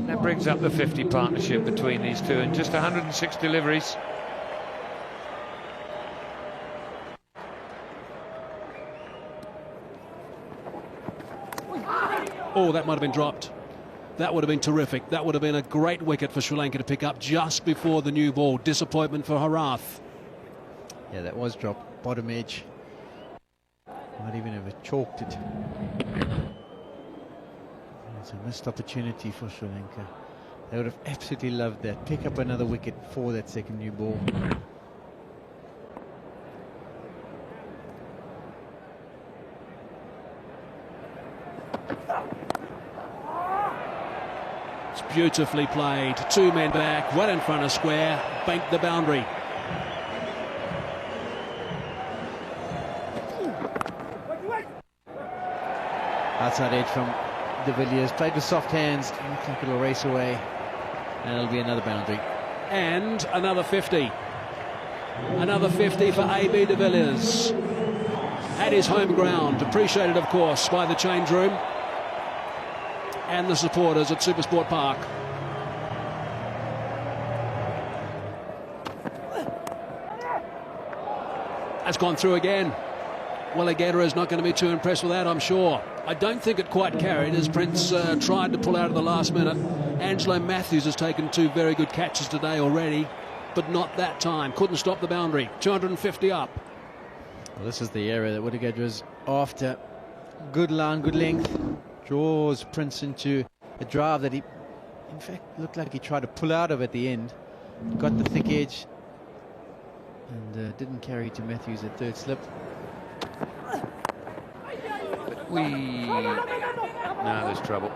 That brings up the 50 partnership between these two, and just 106 deliveries. Oh, that might have been dropped. That would have been terrific. That would have been a great wicket for Sri Lanka to pick up just before the new ball. Disappointment for Harath. Yeah, that was dropped. Bottom edge. Might even have chalked it. It's a missed opportunity for Sri Lanka. They would have absolutely loved that. Pick up another wicket for that second new ball. It's beautifully played. 2 men back, well in front of square. Banked the boundary. Outside edge from De Villiers, played with soft hands. Looks like it'll race away, and it'll be another boundary. And another 50. Another 50 for A.B. De Villiers. At his home ground, appreciated, of course, by the change room and the supporters at Supersport Park. That's gone through again. Willigetta is not going to be too impressed with that, I'm sure. I don't think it quite carried as Prince tried to pull out at the last minute. Angelo Matthews has taken 2 very good catches today already, but not that time. Couldn't stop the boundary. 250 up. Well, this is the area that Willigetta was after. Good line, good length. Draws Prince into a drive that he, in fact, looked like he tried to pull out of at the end. Got the thick edge and didn't carry to Matthews at third slip. Now there's trouble.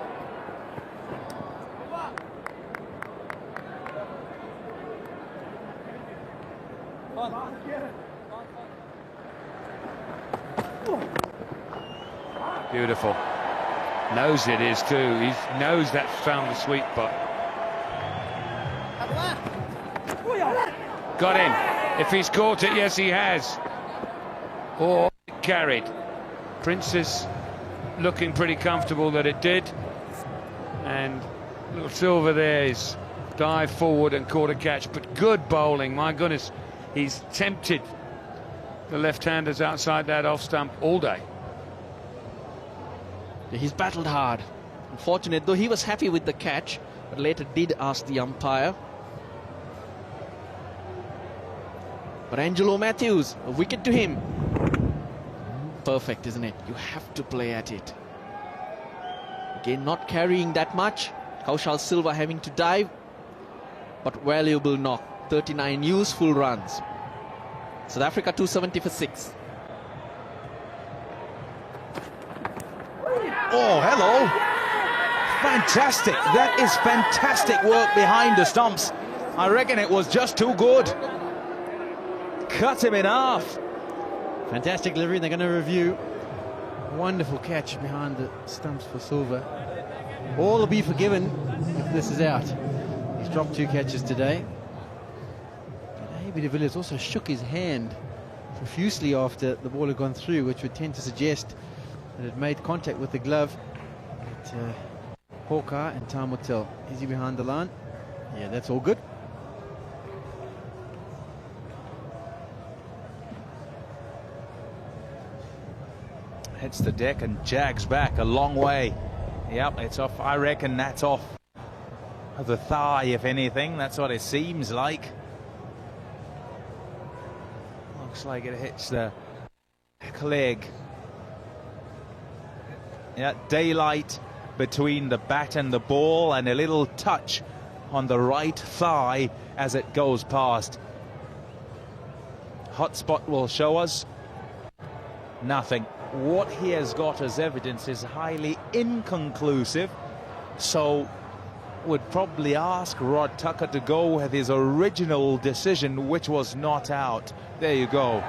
Beautiful. Knows it is too. He knows that's found the sweet spot. Got him. If he's caught it, yes he has. Or carried. Prince's looking pretty comfortable that it did. And little Silva there is dived forward and caught a catch, but good bowling. My goodness, he's tempted the left-handers outside that off stump all day. He's battled hard. Unfortunate, though he was happy with the catch, but later did ask the umpire. But Angelo Matthews, a wicket to him. Perfect, isn't it? You have to play at it. Again, not carrying that much. Kaushal Silva having to dive, but valuable knock. 39 useful runs. South Africa 270 for 6. Oh, hello. Fantastic. That is fantastic work behind the stumps. I reckon it was just too good. Cut him in half. Fantastic delivery. They're going to review. Wonderful catch behind the stumps for Silva. All will be forgiven if this is out. He's dropped 2 catches today. But AB de Villiers also shook his hand profusely after the ball had gone through, which would tend to suggest that it made contact with the glove. But Hawkeye and time will tell. Is he behind the line? Yeah, that's all good. Hits the deck and jags back a long way. Yep, it's off. I reckon that's off the thigh, if anything. That's what it seems like. Looks like it hits the leg. Yeah, daylight between the bat and the ball, and a little touch on the right thigh as it goes past. Hotspot will show us nothing. What he has got as evidence is highly inconclusive, so would probably ask Rod Tucker to go with his original decision, which was not out. There you go.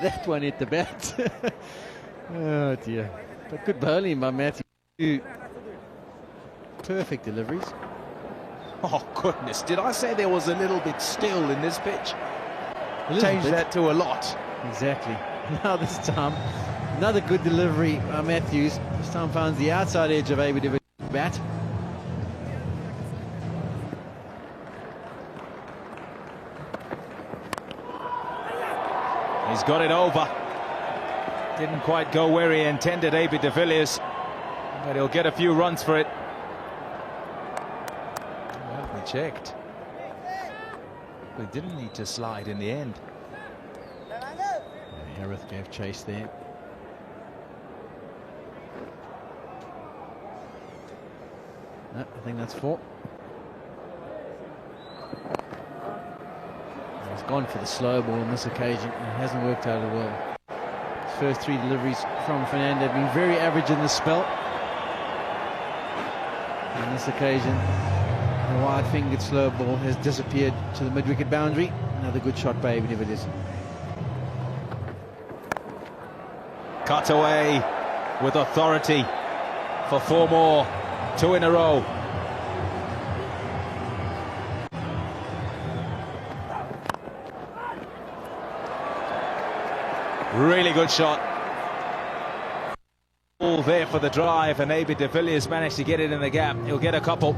That one hit the bat. Oh dear. But good bowling by Matthew. 2 perfect deliveries. Oh goodness, did I say there was a little bit still in this pitch? Change that to a lot. Exactly. Now this time, another good delivery by Matthews. This time finds the outside edge of AB de Villiers' bat. He's got it over. Didn't quite go where he intended, AB de Villiers, but he'll get a few runs for it. Well, we checked. We didn't need to slide in the end. Harith gave chase there. No, I think that's 4. He's gone for the slow ball on this occasion. It hasn't worked out well. His first 3 deliveries from Philander have been very average in this spell. On this occasion, the wide-fingered slow ball has disappeared to the mid-wicket boundary. Another good shot by AB de Villiers. Cut away with authority for 4 more. 2 in a row. Really good shot. All there for the drive, and AB de Villiers managed to get it in the gap. He'll get a couple.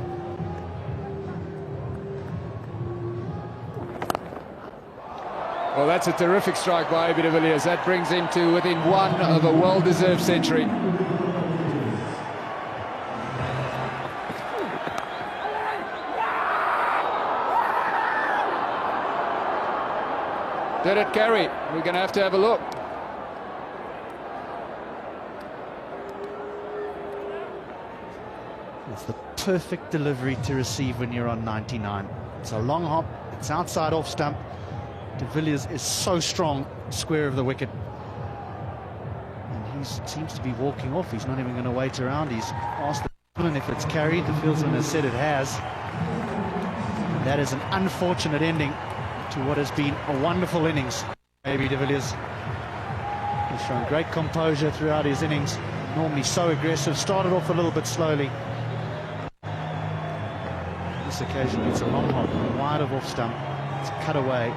Well, that's a terrific strike by AB de Villiers. That brings him to within 1 of a well-deserved century. Did it carry? We're going to have a look. It's the perfect delivery to receive when you're on 99. It's a long hop, it's outside off stump. De Villiers is so strong, square of the wicket. And he seems to be walking off. He's not even going to wait around. He's asked the fieldsman if it's carried. The fieldsman has said it has. And that is an unfortunate ending to what has been a wonderful innings. AB de Villiers has shown great composure throughout his innings. Normally so aggressive. Started off a little bit slowly. This occasion it's a long hop, wide of off stump. It's cut away.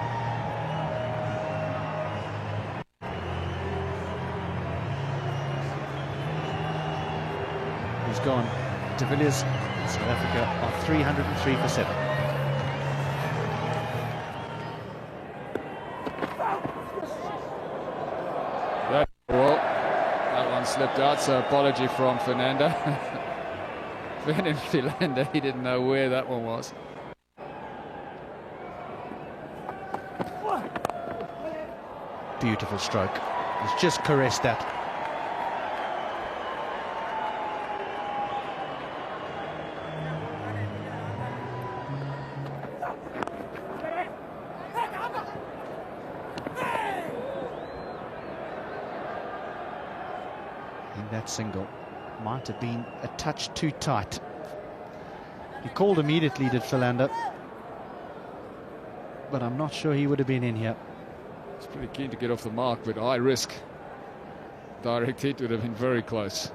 has gone to Villiers. South Africa are 303 for 7. Well, that one slipped out, so apology from Philander. Philander, he didn't know where that one was. Beautiful stroke. He's just caressed that. In that single, might have been a touch too tight. He called immediately, did Philander, but I'm not sure he would have been in here. He's pretty keen to get off the mark, but high risk. Direct hit would have been very close.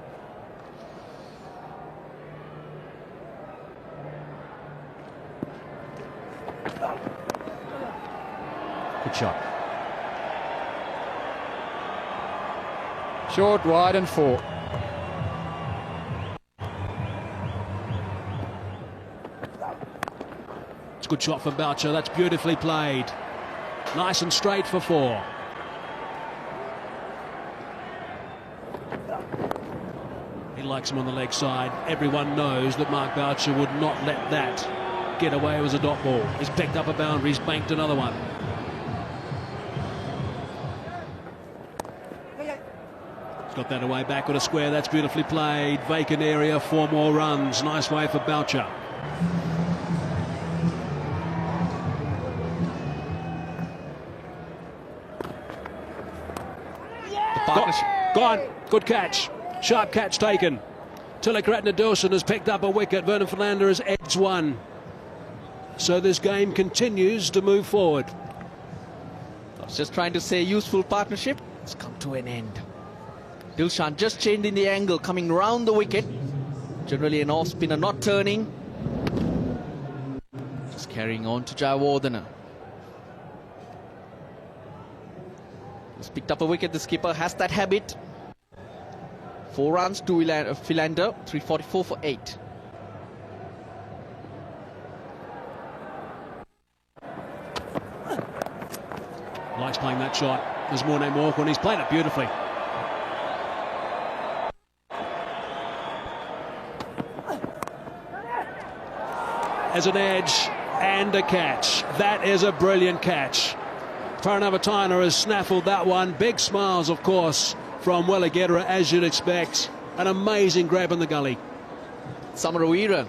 Good shot. Short, wide and 4. It's a good shot from Boucher. That's beautifully played. Nice and straight for 4. He likes him on the leg side. Everyone knows that Mark Boucher would not let that get away as a dot ball. He's picked up a boundary, he's banked another one. He's got that away back with a square. That's beautifully played. Vacant area, 4 more runs. Nice way for Boucher. Gone. Good catch. Sharp catch taken. Tilakratne-Dawson has picked up a wicket. Vernon Philander has edged one. So this game continues to move forward. I was just trying to say useful partnership. It's come to an end. Dilshan just changing the angle, coming round the wicket. Generally an off spinner not turning. Just carrying on to Jayawardene. He's picked up a wicket. The skipper has that habit. 4 runs to Philander, 344 for 8. Likes playing that shot. There's more name Walker, and he's played it beautifully. As an edge and a catch. That is a brilliant catch. Paranavatana has snaffled that one. Big smiles, of course, from Welligedera, as you'd expect. An amazing grab in the gully. Samarawira,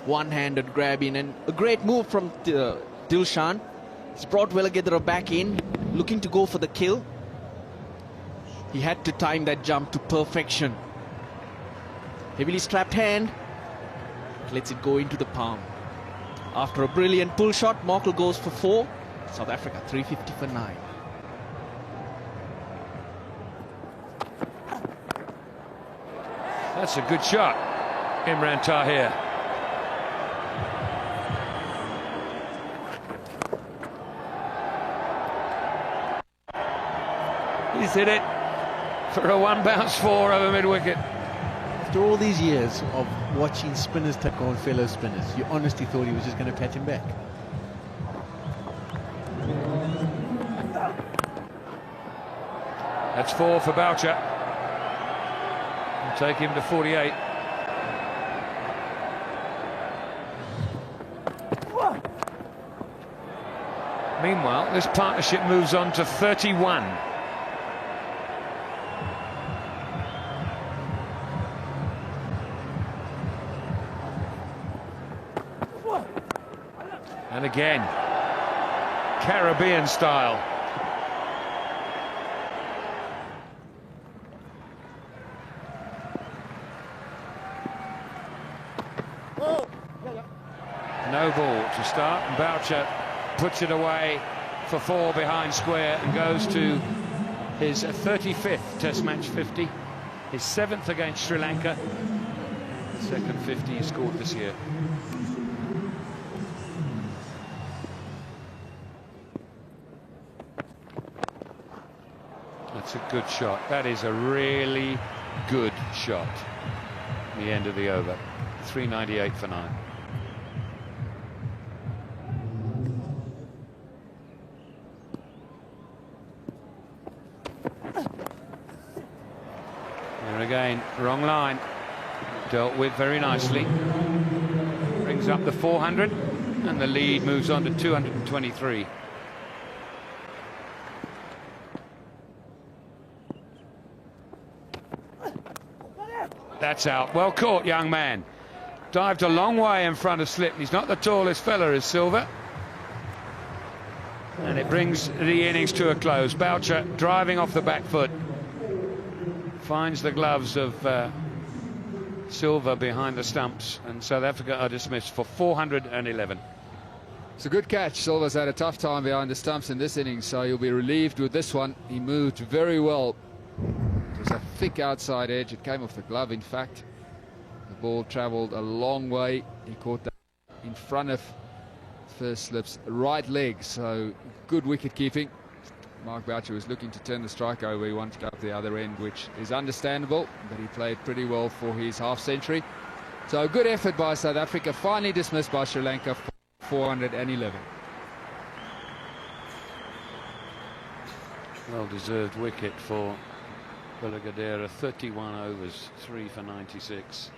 one-handed grab in, and a great move from Dilshan. He's brought Welligedera back in, looking to go for the kill. He had to time that jump to perfection. Heavily strapped hand, lets it go into the palm. After a brilliant pull shot, Morkel goes for 4. South Africa 350 for 9. That's a good shot, Imran Tahir. He's hit it for a 1 bounce 4 over mid-wicket. After all these years of watching spinners take on fellow spinners, you honestly thought he was just going to pat him back. That's 4 for Boucher. We'll take him to 48. Meanwhile, this partnership moves on to 31. And again, Caribbean style. No ball to start, and Boucher puts it away for 4 behind square and goes to his 35th Test match 50, his 7th against Sri Lanka, the second 50 he scored this year. That's a good shot. That is a really good shot. the end of the over. 398 for 9. There again, wrong line. Dealt with very nicely. Brings up the 400, and the lead moves on to 223. That's out. Well caught, young man. Dived a long way in front of slip. He's not the tallest fella, is Silva. And it brings the innings to a close. Boucher driving off the back foot. Finds the gloves of Silva behind the stumps, and South Africa are dismissed for 411. It's a good catch. Silva's had a tough time behind the stumps in this innings, so he'll be relieved with this one. He moved very well. It was a thick outside edge. It came off the glove, in fact. The ball travelled a long way. He caught that in front of first slip's right leg, so good wicket keeping. Mark Boucher was looking to turn the strike over. He wanted to go up the other end, which is understandable, but he played pretty well for his half-century. So a good effort by South Africa, finally dismissed by Sri Lanka for 411. Well-deserved wicket for Villiers. 31 overs, 3 for 96.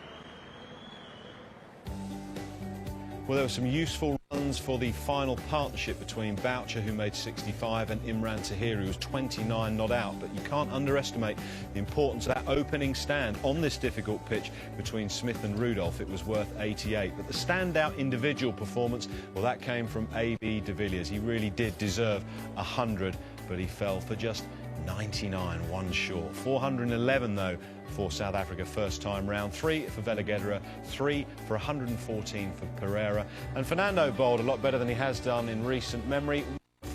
Well, there were some useful runs for the final partnership between Boucher, who made 65, and Imran Tahir, who was 29 not out. But you can't underestimate the importance of that opening stand on this difficult pitch between Smith and Rudolph. It was worth 88. But the standout individual performance, well, that came from A.B. de Villiers. He really did deserve 100, but he fell for just 99, one short. 411 though for South Africa first time round. 3 for Villiers, 3 for 114 for Pereira, and Fernando bowled a lot better than he has done in recent memory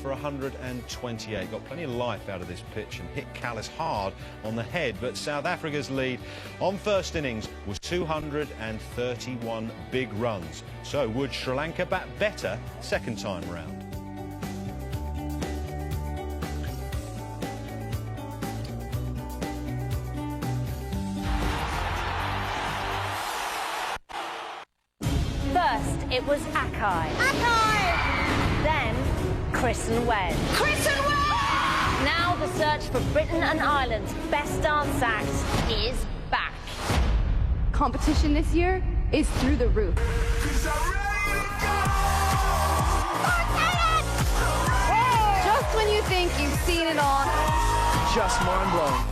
for 128. Got plenty of life out of this pitch and hit Callis hard on the head. But South Africa's lead on first innings was 231 big runs. So would Sri Lanka bat better second time round? First, it was Akai. Then, Chris and Wes. Now the search for Britain and Ireland's best dance act is back. Competition this year is through the roof. Just when you think you've seen it all, just mind-blowing.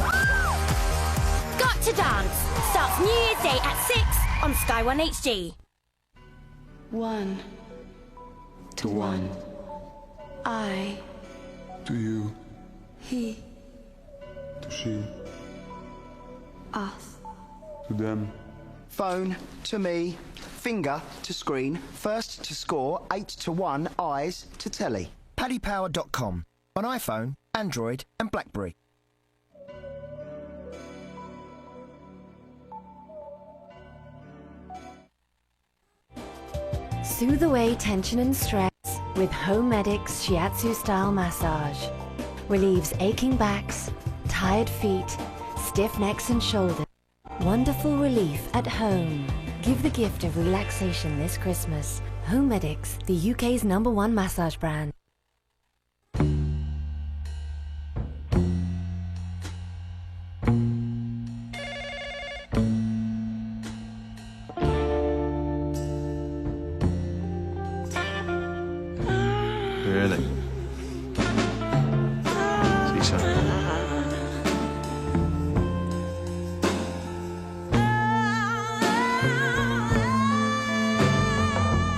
Got to Dance starts New Year's Day at 6 on Sky 1 HD. 1 to 1. I. To you. He. To she. Us. To them. Phone to me. Finger to screen. First to score. 8 to 1. Eyes to telly. PaddyPower.com. On iPhone, Android and BlackBerry. Soothe away tension and stress with Homemedics Shiatsu style massage. Relieves aching backs, tired feet, stiff necks and shoulders. Wonderful relief at home. Give the gift of relaxation this Christmas. Homemedics, the UK's #1 massage brand. Really? See so.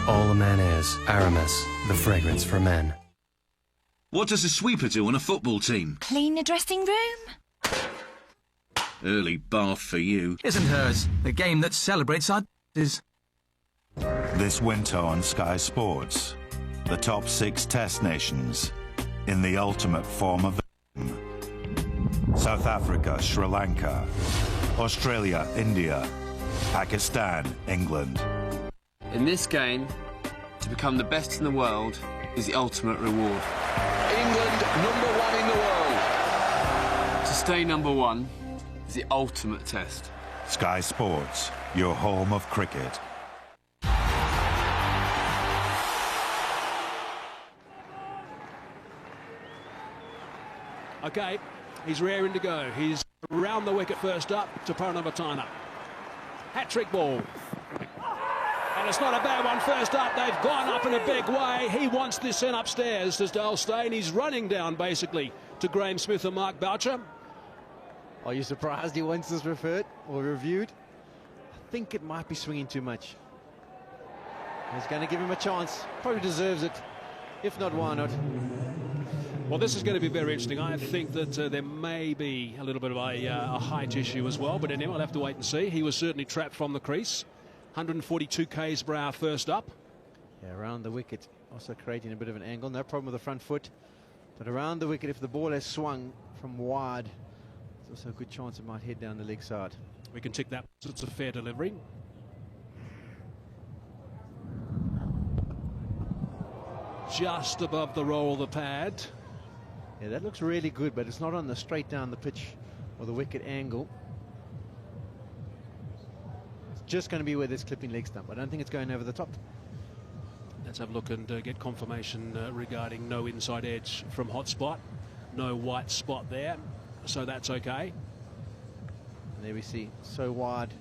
All a man is, Aramis, the fragrance for men. What does a sweeper do on a football team? Clean the dressing room? Early bath for you. Isn't hers the game that celebrates our d***s? This winter on Sky Sports, the top 6 test nations in the ultimate form of South Africa, Sri Lanka, Australia, India, Pakistan, England. In this game, to become the best in the world is the ultimate reward. England, #1 in the world. To stay #1 is the ultimate test. Sky Sports, your home of cricket. Okay, he's raring to go. He's round the wicket first up to Paranavatana. Hat-trick ball. And it's not a bad one first up. They've gone up in a big way. He wants this sent upstairs to Dale Steyn. He's running down basically to Graeme Smith and Mark Boucher. Are you surprised he wants this referred or reviewed? I think it might be swinging too much. He's going to give him a chance. Probably deserves it. If not, why not? Well, this is going to be very interesting. I think that there may be a little bit of a height issue as well, but anyway, we'll have to wait and see. He was certainly trapped from the crease. 142 k's per hour first up. Yeah, around the wicket, also creating a bit of an angle. No problem with the front foot. But around the wicket, if the ball has swung from wide, there's also a good chance it might head down the leg side. We can tick that. It's a fair delivery. Just above the roll of the pad. Yeah, that looks really good, but it's not on the straight down the pitch or the wicket angle. It's just going to be where this clipping leg stump. I don't think it's going over the top. Let's have a look and get confirmation regarding no inside edge from hotspot. No white spot there, so that's okay. And there we see so wide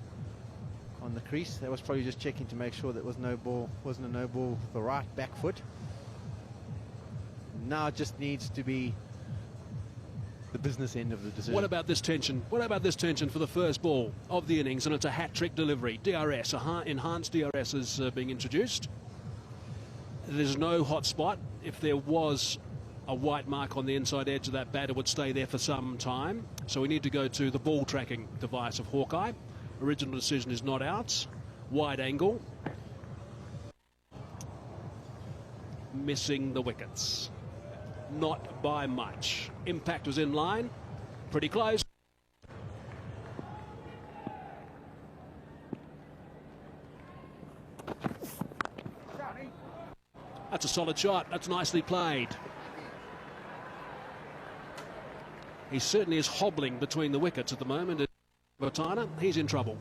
on the crease. That was probably just checking to make sure that was no ball, wasn't a no ball for the right back foot. Now it just needs to be the business end of the decision. What about this tension? What about this tension for the first ball of the innings? And it's a hat-trick delivery. DRS, enhanced DRS is being introduced. There's no hot spot. If there was a white mark on the inside edge of that bat, it would stay there for some time. So we need to go to the ball tracking device of Hawkeye. Original decision is not out. Wide angle. Missing the wickets. Not by much. Impact was in line. Pretty close. That's a solid shot. That's nicely played. He certainly is hobbling between the wickets at the moment. Vatana, he's in trouble.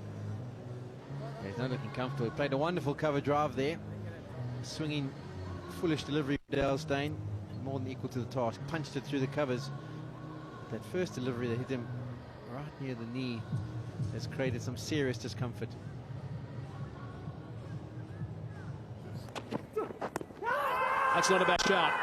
Yeah, he's not looking comfortable. He played a wonderful cover drive there. Swinging, foolish delivery of Dale Steyn. More than equal to the task. Punched it through the covers. That first delivery that hit him right near the knee has created some serious discomfort. That's not a bad shot.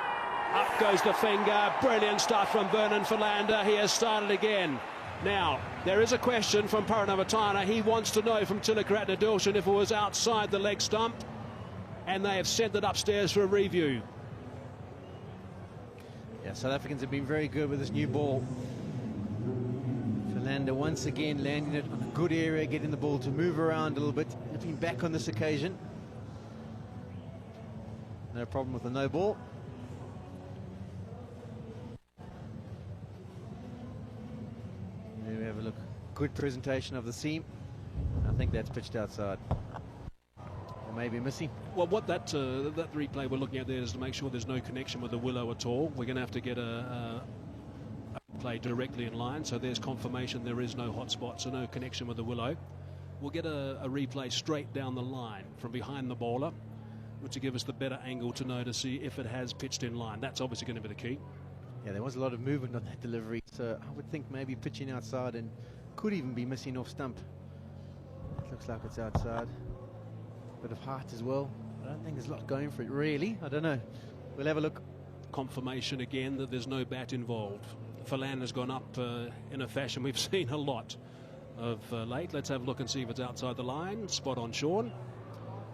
Up goes the finger. Brilliant start from Vernon Philander. He has started again. Now, there is a question from Paranavatana. He wants to know from Tilakaratne Dilshan if it was outside the leg stump. And they have sent it upstairs for a review. Yeah, South Africans have been very good with this new ball. Philander once again landing it on a good area, getting the ball to move around a little bit. Looking back on this occasion. No problem with the no ball. There we have a look. Good presentation of the seam. I think that's pitched outside. Or maybe missing. Well, what that replay we're looking at there is to make sure there's no connection with the willow at all. We're going to have to get a play directly in line. So there's confirmation there is no hot spot, so no connection with the willow. We'll get a replay straight down the line from behind the bowler, which will give us the better angle to know to see if it has pitched in line. That's obviously going to be the key. Yeah, there was a lot of movement on that delivery, so I would think maybe pitching outside and could even be missing off stump. It looks like it's outside. Bit of height as well. I don't think there's a lot going for it, really. I don't know. We'll have a look. Confirmation again that there's no bat involved. Philander's gone up in a fashion we've seen a lot of late. Let's have a look and see if it's outside the line. Spot on Sean.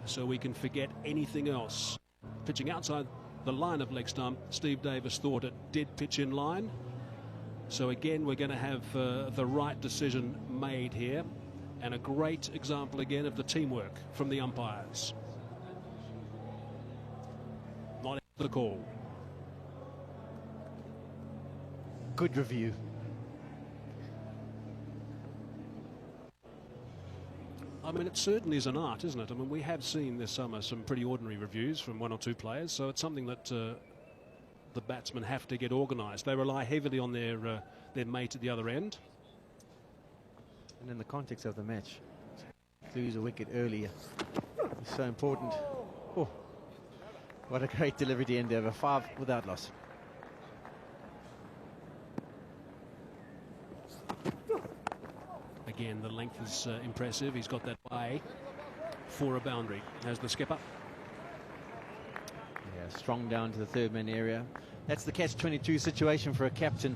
So we can forget anything else. Pitching outside the line of leg stump, Steve Davis thought it did pitch in line. So again, we're going to have the right decision made here. And a great example again of the teamwork from the umpires. Not the call. Good review. I mean, it certainly is an art, isn't it? I mean, we have seen this summer some pretty ordinary reviews from one or two players, so it's something that the batsmen have to get organised. They rely heavily on their mate at the other end. And in the context of the match, to lose a wicket earlier is so important. Oh, what a great delivery to end over. 5 without loss. Again, the length is impressive. He's got that way for a boundary as the skipper. Yeah, strong down to the third man area. That's the catch-22 situation for a captain.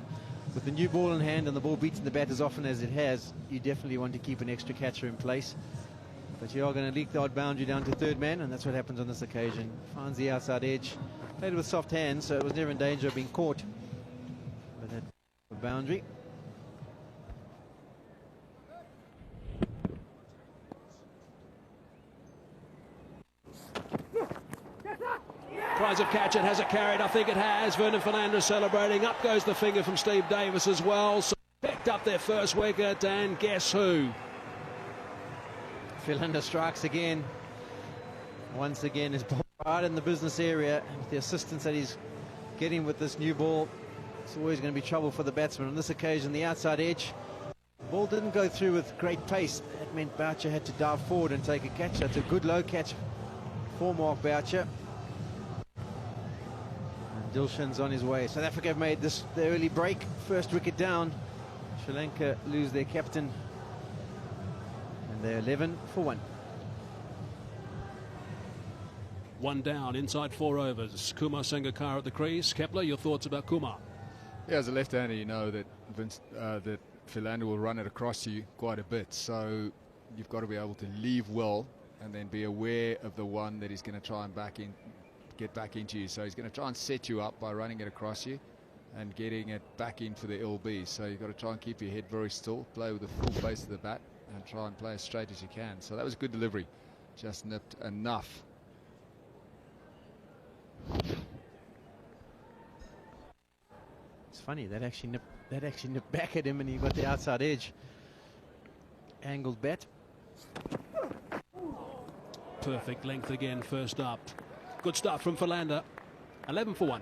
With the new ball in hand and the ball beating the bat as often as it has, you definitely want to keep an extra catcher in place. But you are going to leak the odd boundary down to third man, and that's what happens on this occasion. Finds the outside edge. Played with soft hands, so it was never in danger of being caught. But that boundary. Tries of catch it, has it carried? I think it has. Vernon Philander celebrating. Up goes the finger from Steve Davis as well. So picked up their first wicket, and guess who? Philander strikes again. Once again, his ball right in the business area. With the assistance that he's getting with this new ball, it's always going to be trouble for the batsman. On this occasion, the outside edge. The ball didn't go through with great pace. That meant Boucher had to dive forward and take a catch. That's a good low catch for Mark Boucher. Dilshan's on his way. South Africa have made this the early break. First wicket down. Sri Lanka lose their captain. And they're 11 for 1. 1 down, inside 4 overs. Kumar Sangakkara at the crease. Kepler, your thoughts about Kumar? Yeah, as a left-hander, you know that that Philander will run it across you quite a bit. So you've got to be able to leave well and then be aware of the one that he's going to try and get back into you. So he's going to try and set you up by running it across you and getting it back in for the LB. So you've got to try and keep your head very still, play with the full face of the bat and try and play as straight as you can. So that was a good delivery, just nipped enough. It's funny, that actually nipped back at him and he got the outside edge. Angled bat. Perfect length again, first up. Good start from Philander. 11 for 1.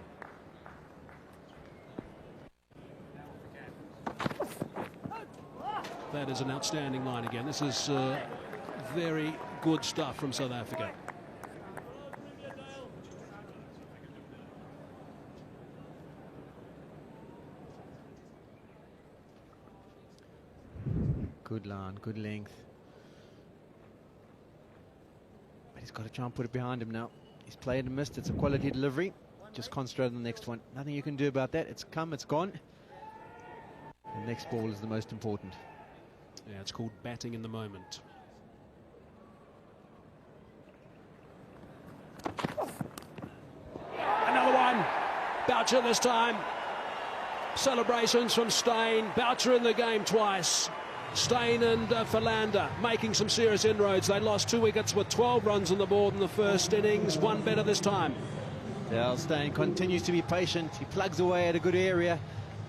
That is an outstanding line again. This is very good stuff from South Africa. Good line, good length. But he's got to try and put it behind him now. He's played and missed. It's a quality delivery. Just concentrate on the next one. Nothing you can do about that. It's come, it's gone. The next ball is the most important. Yeah, it's called batting in the moment. Another one. Boucher this time. Celebrations from Steyn. Boucher in the game twice. Steyn and Philander making some serious inroads. They lost 2 wickets with 12 runs on the board in the first innings. One better this time. Dale Steyn continues to be patient. He plugs away at a good area.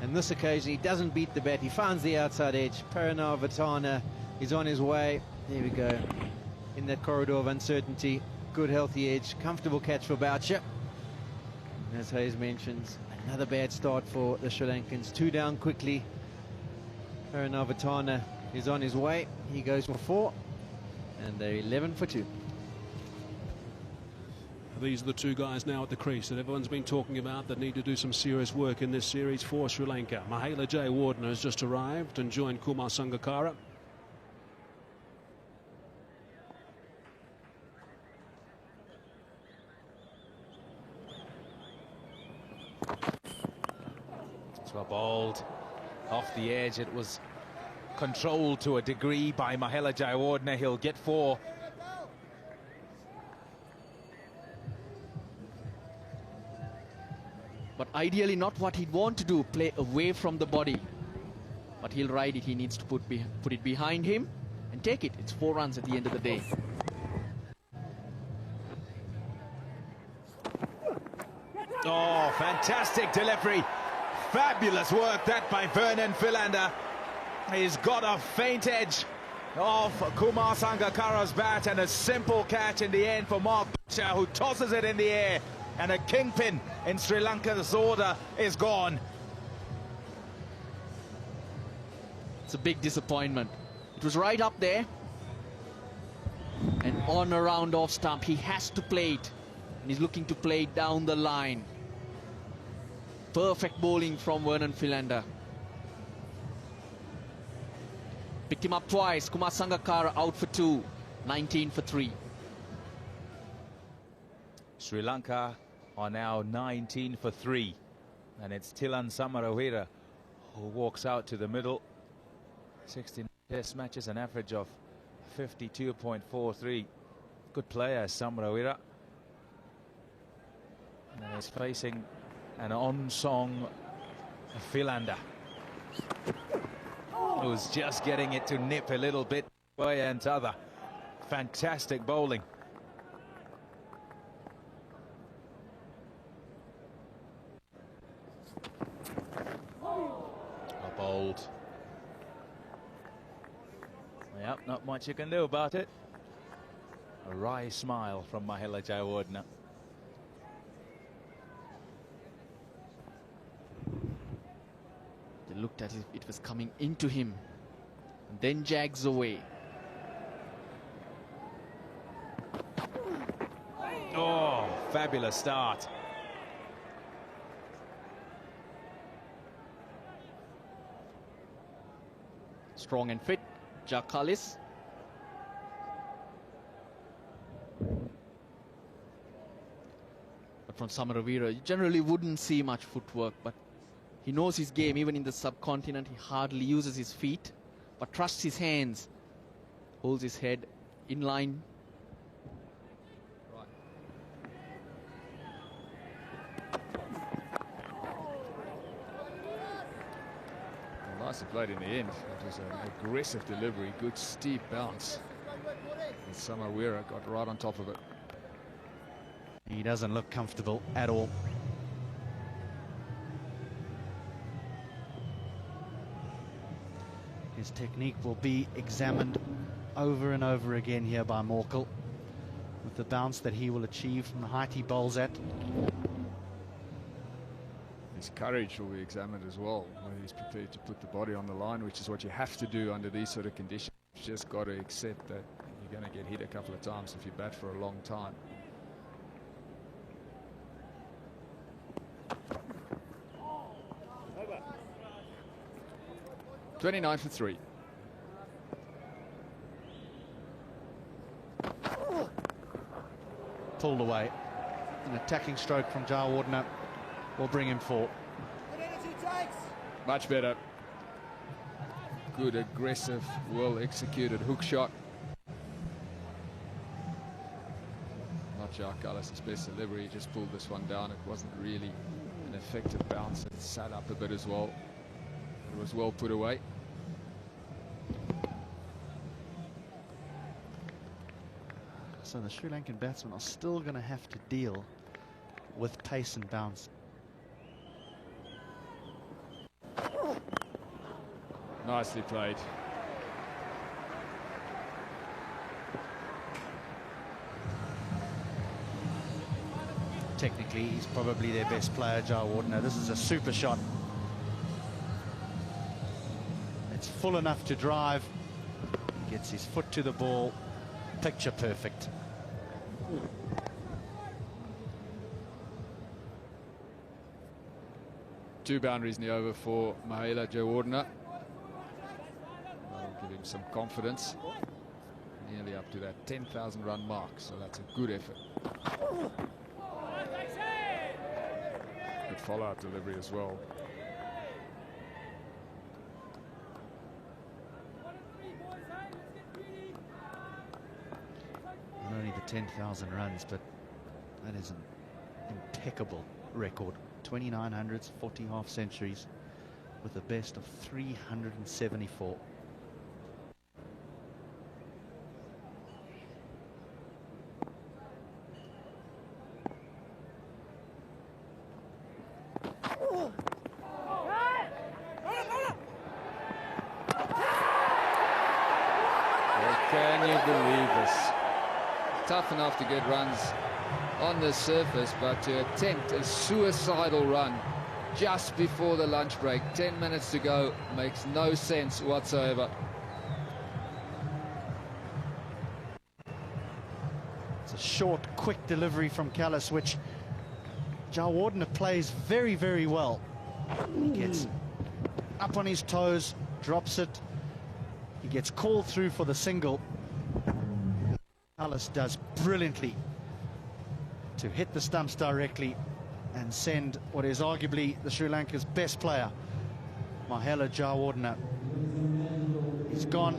And this occasion he doesn't beat the bat. He finds the outside edge. Paranavitana is on his way. There we go. In that corridor of uncertainty. Good healthy edge. Comfortable catch for Boucher. And as Hayes mentions, another bad start for the Sri Lankans. 2 down quickly. Paranavitana is on his way. He goes for 4. And they're 11 for 2. These are the 2 guys now at the crease that everyone's been talking about that need to do some serious work in this series for Sri Lanka. Mahela Jayawardene has just arrived and joined Kumar Sangakkara. So bowled off the edge. It was controlled to a degree by Mahela Jayawardene. He'll get 4. But ideally not what he'd want to do, play away from the body. But he'll ride it. He needs to put it behind him and take it. It's 4 runs at the end of the day. Oh, fantastic delivery. Fabulous work that by Vernon Philander. He's got a faint edge of Kumar Sangakkara's bat and a simple catch in the end for Mark Boucher, who tosses it in the air. And a kingpin in Sri Lanka's order is gone. It's a big disappointment. It was right up there. And on a round off stump, he has to play it. And he's looking to play it down the line. Perfect bowling from Vernon Philander. Picked him up twice. Kumar Sangakkara out for 2. 19 for 3. Sri Lanka are now 19 for 3. And it's Tilan Samarawira who walks out to the middle. 16 test matches, an average of 52.43. Good player, Samarawira. And he's facing an on-song Philander, who's just getting it to nip a little bit way and t'other. Fantastic bowling. Bowled. Yep, not much you can do about it. A wry smile from Mahela Jayawardene. They looked as if it was coming into him. And then jags away. Oh, fabulous start. Strong and fit, Jakalis. But from Samarawira, you generally wouldn't see much footwork, but he knows his game. Even in the subcontinent, he hardly uses his feet, but trusts his hands. Holds his head in line. Nicely played in the end. It was an aggressive delivery, good steep bounce. And Samarawira got right on top of it. He doesn't look comfortable at all. His technique will be examined over and over again here by Morkel, with the bounce that he will achieve from the height he bowls at. His courage will be examined as well, whether he's prepared to put the body on the line, which is what you have to do under these sort of conditions. You've just got to accept that you're going to get hit a couple of times if you bat for a long time. $29 for 3. Pulled away. An attacking stroke from Jayawardene will bring him 4. Much better. Good, aggressive, well-executed hook shot. Not Jakalis' best delivery. He just pulled this one down. It wasn't really an effective bounce. It sat up a bit as well. It was well put away. So the Sri Lankan batsmen are still going to have to deal with pace and bounce. Nicely played. Technically, he's probably their best player, Jayawardene. This is a super shot. It's full enough to drive. He gets his foot to the ball. Picture perfect. Two boundaries in the over for Mahela Jayawardene. That'll give him some confidence. Nearly up to that 10,000 run mark, so that's a good effort. Good follow-up delivery as well. Not only the 10,000 runs, but that is an impeccable record. 2900s, 40 half centuries, with a best of 374. Can you believe this? Tough enough to get runs on the surface, but to attempt a suicidal run just before the lunch break, 10 minutes to go, makes no sense whatsoever. short, quick delivery from Callis, which Jawardena plays very, very well. He gets up on his toes, drops it. He gets called through for the single. Callis does brilliantly to hit the stumps directly and send what is arguably the Sri Lanka's best player, Mahela Jawardena. He's gone.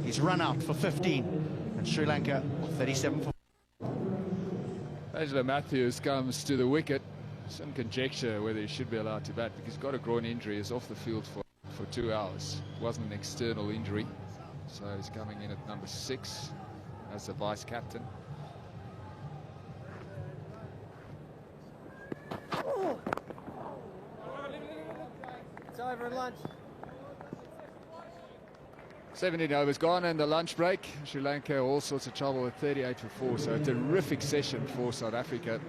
He's run out for 15, and Sri Lanka 37 for. Angelo Matthews comes to the wicket. Some conjecture whether he should be allowed to bat because he's got a groin injury. He's off the field for 2 hours. It wasn't an external injury, so he's coming in at number 6 as the vice captain. It's over at lunch. 17 overs gone and the lunch break. Sri Lanka all sorts of trouble at 38 for 4, so a terrific session for South Africa.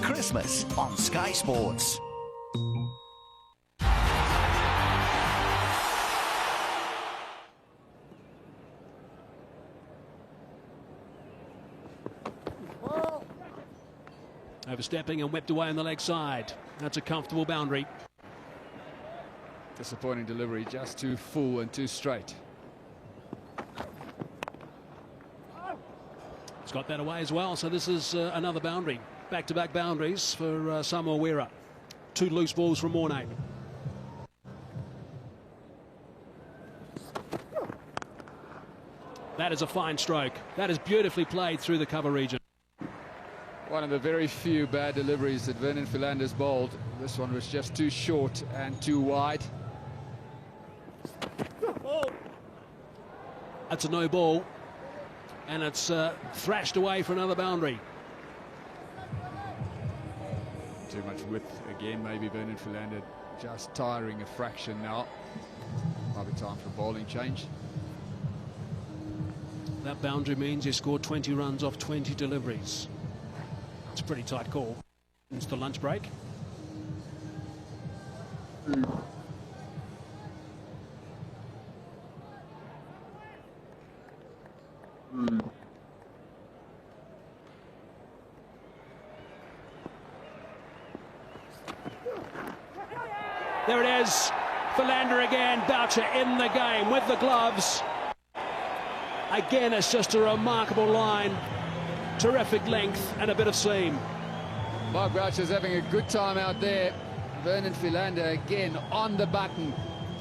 Christmas on Sky Sports. Overstepping and whipped away on the leg side. That's a comfortable boundary. Disappointing delivery, just too full and too straight. He's got that away as well, so this is another boundary. Back-to-back boundaries for Samoa Wera. 2 loose balls from Mornay. That is a fine stroke. That is beautifully played through the cover region. One of the very few bad deliveries that Vernon Philander's bowled. This one was just too short and too wide. That's a no ball, and it's thrashed away for another boundary. Too much width again, maybe Vernon Philander just tiring a fraction now. Might be time for a bowling change. That boundary means he scored 20 runs off 20 deliveries. It's a pretty tight call. It's the lunch break. There it is. Philander again. Boucher in the game with the gloves. Again, it's just a remarkable line. Terrific length and a bit of seam. Mark Boucher's having a good time out there. Vernon Philander again on the button.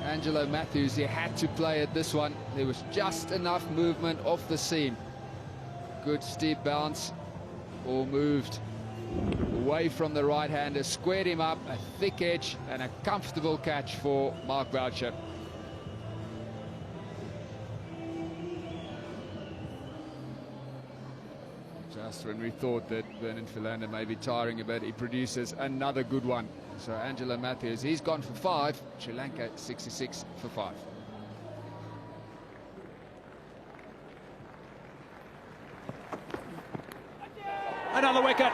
Angelo Matthews, he had to play at this one. There was just enough movement off the seam. Good steep bounce. All moved away from the right-hander, squared him up, a thick edge and a comfortable catch for Mark Boucher. Just when we thought that Vernon Philander may be tiring a bit, he produces another good one. So Angelo Matthews, he's gone for 5. Sri Lanka 66 for 5. Another wicket.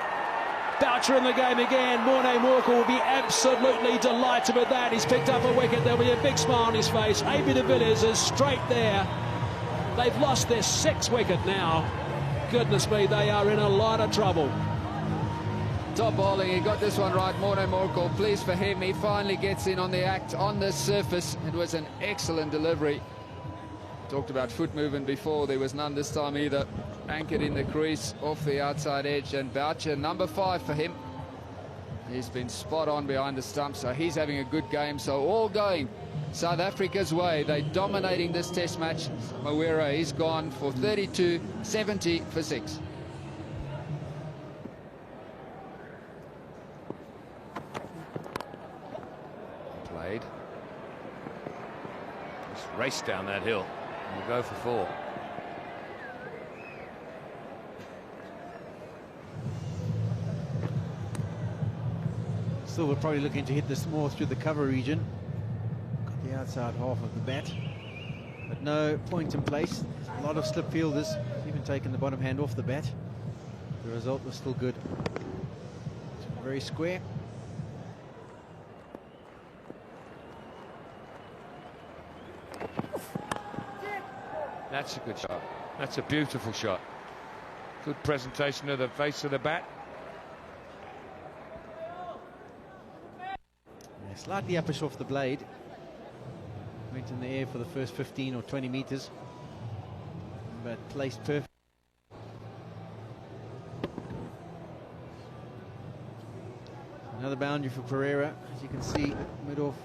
Boucher in the game again. Mornay Morkel will be absolutely delighted with that. He's picked up a wicket. There'll be a big smile on his face. AB de Villiers is straight there. They've lost their 6th wicket now. Goodness me, they are in a lot of trouble. Top bowling, he got this one right. Mornay Morkel, pleased for him. He finally gets in on the act on the surface. It was an excellent delivery. Talked about foot movement before. There was none this time either. Anchored in the crease off the outside edge, and Boucher number 5 for him. He's been spot on behind the stump, so he's having a good game. So all going South Africa's way. They're dominating this test match. Mawera, he's gone for 32, 70 for 6. Played. Just raced down that hill. We'll go for 4. Still, we're probably looking to hit this more through the cover region. Got the outside half of the bat, but no point in place. A lot of slip fielders, even taking the bottom hand off the bat. The result was still good. Very square. That's a good shot. That's a beautiful shot. Good presentation of the face of the bat. Yeah, slightly uppish off the blade. Went in the air for the first 15 or 20 meters, but placed perfect. Another boundary for Pereira. As you can see, mid-off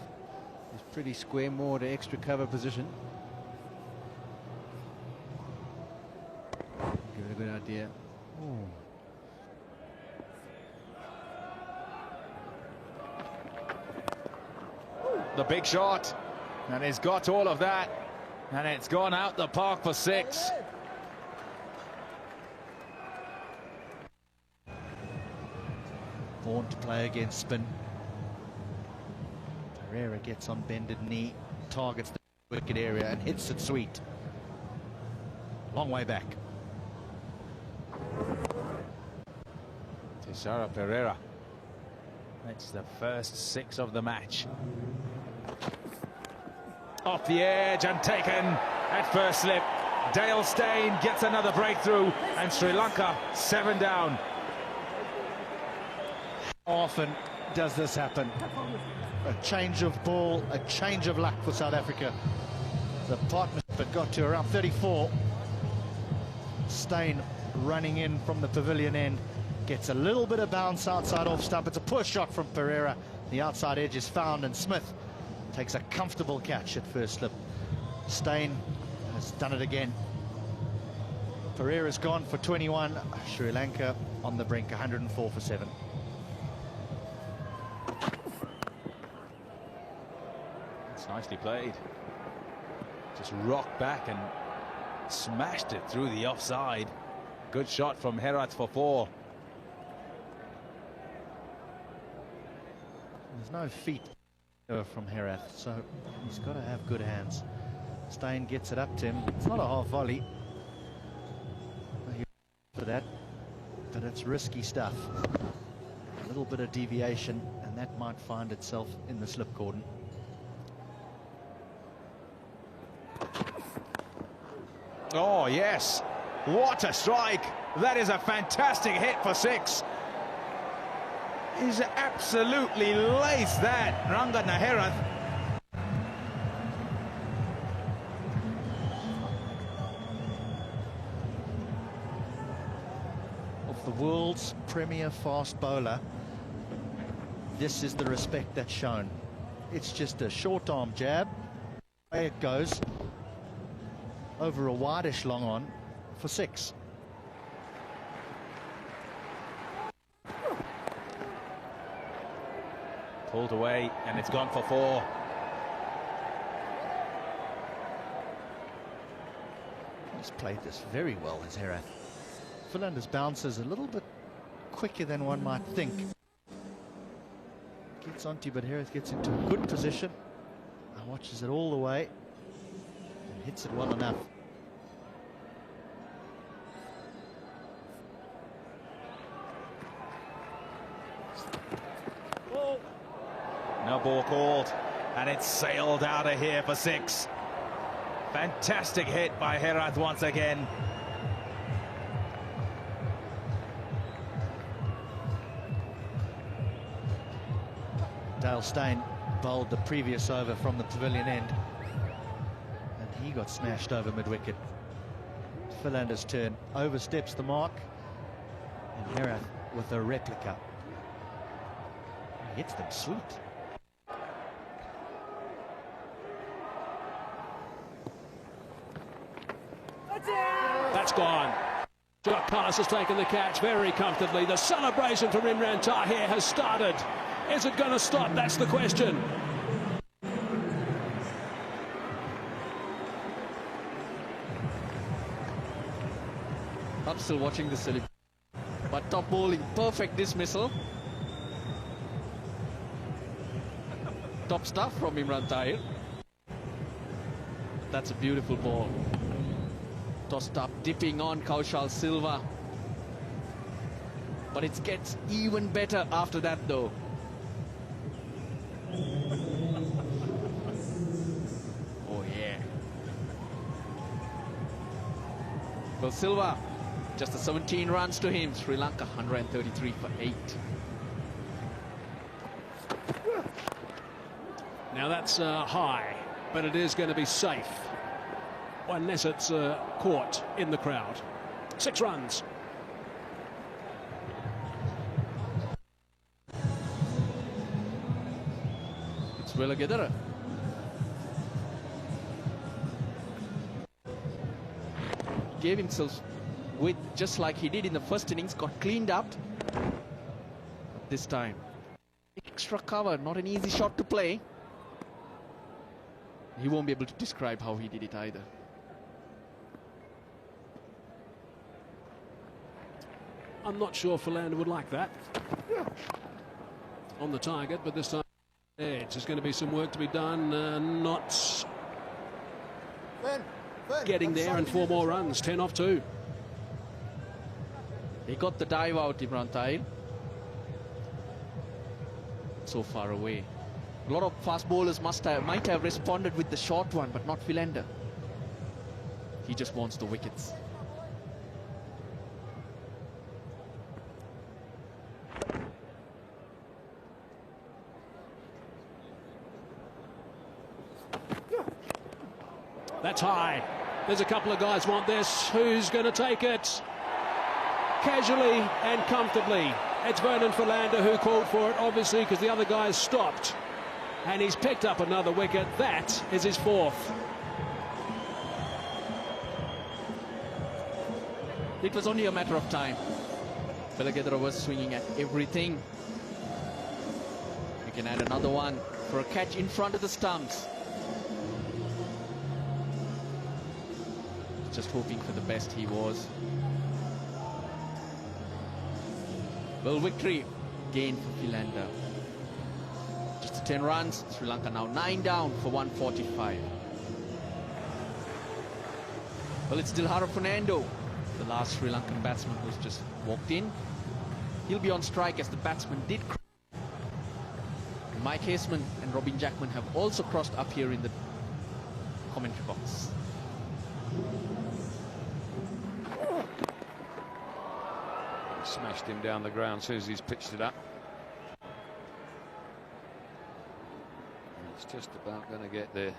is pretty square, more to extra cover position. Give it a good idea. Ooh. The big shot, and he's got all of that, and it's gone out the park for 6. Born to play against spin. Pereira gets on bended knee, targets the wicket area and hits it sweet. Long way back. Teixeira Pereira. That's the first 6 of the match. Off the edge and taken at first slip. Dale Steyn gets another breakthrough, and Sri Lanka 7 down. How often does this happen? A change of ball, a change of luck for South Africa. The partnership had got to around 34. Steyn running in from the pavilion end, gets a little bit of bounce outside off stump. It's a poor shot from Pereira. The outside edge is found, and Smith takes a comfortable catch at first slip. Steyn has done it again. Pereira's gone for 21. Sri Lanka on the brink, 104 for 7. It's nicely played. Just rocked back and smashed it through the offside. Good shot from Herat for 4. There's no feet from Herat, so he's got to have good hands. Steyn gets it up to him. It's not a half volley for that, but it's risky stuff. A little bit of deviation, and that might find itself in the slip cordon. Oh, yes. What a strike. That is a fantastic hit for 6. He's absolutely laced that, Ranga Naherath. Of the world's premier fast bowler, this is the respect that's shown. It's just a short arm jab. Away it goes. Over a wideish long on for 6. Pulled away, and it's gone for 4. He's played this very well, as Herat. Philander's bounce is a little bit quicker than one might think. Gets onto, but Herat gets into a good position and watches it all the way and hits it well enough. No ball called, and it's sailed out of here for 6. Fantastic hit by Herat once again. Dale Steyn bowled the previous over from the pavilion end, and he got smashed over mid-wicket. Philander's turn, oversteps the mark, and Herat with a replica. He hits them sweet. That's gone. Jock Collis has taken the catch very comfortably. The celebration from Imran Tahir has started. Is it going to stop? That's the question. I'm still watching the celebration. But top bowling, perfect dismissal. Top stuff from Imran Tahir. That's a beautiful ball. Tossed up, dipping on Kaushal Silva. But it gets even better after that, though. Oh, yeah. Well, Silva, just the 17 runs to him. Sri Lanka 133 for 8. Now that's high, but it is going to be safe unless it's caught in the crowd. 6 runs. It's Villiers. Gave himself width just like he did in the first innings, got cleaned up. This time, extra cover, not an easy shot to play. He won't be able to describe how he did it either. I'm not sure Philander would like that on the target, but this time there's going to be some work to be done. Not getting there, and 4 more runs, 10 off 2. He got the dive out, Imran Tahir. So far away. A lot of fast bowlers might have responded with the short one, but not Philander. He just wants the wickets. That's high. There's a couple of guys want this. Who's going to take it? Casually and comfortably. It's Vernon Philander who called for it, obviously, because the other guys stopped. And he's picked up another wicket. That is his 4th. It was only a matter of time. Villiers was swinging at everything. You can add another one for a catch in front of the stumps. Just hoping for the best, he was. Well, victory gained for Philander. Just 10 runs. Sri Lanka now 9 down for 145. Well, it's still Hara Fernando, the last Sri Lankan batsman who's just walked in. He'll be on strike as the batsman did. Mike Haseman and Robin Jackman have also crossed up here in the commentary box. Smashed him down the ground as soon as he's pitched it up. It's just about going to get there.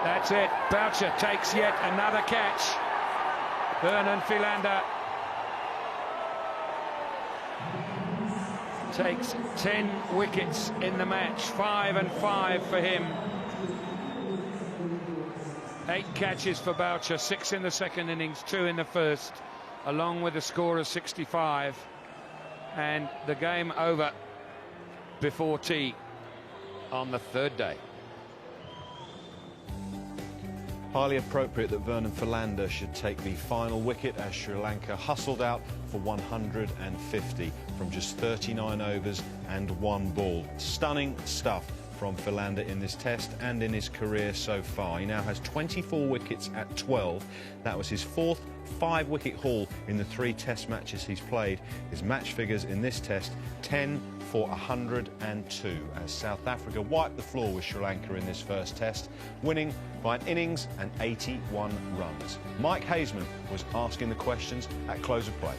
That's it. Boucher takes yet another catch. Vernon Philander takes 10 wickets in the match. 5 and 5 for him. 8 catches for Boucher, 6 in the second innings, 2 in the first, along with a score of 65. And the game over before tea on the 3rd day. Highly appropriate that Vernon Philander should take the final wicket as Sri Lanka hustled out for 150 from just 39 overs and 1 ball. Stunning stuff from Philander in this test and in his career so far. He now has 24 wickets at 12. That was his 4th 5-wicket haul in the 3 test matches he's played. His match figures in this test, 10 for 102, as South Africa wiped the floor with Sri Lanka in this first test, winning by an innings and 81 runs. Mike Haseman was asking the questions at close of play.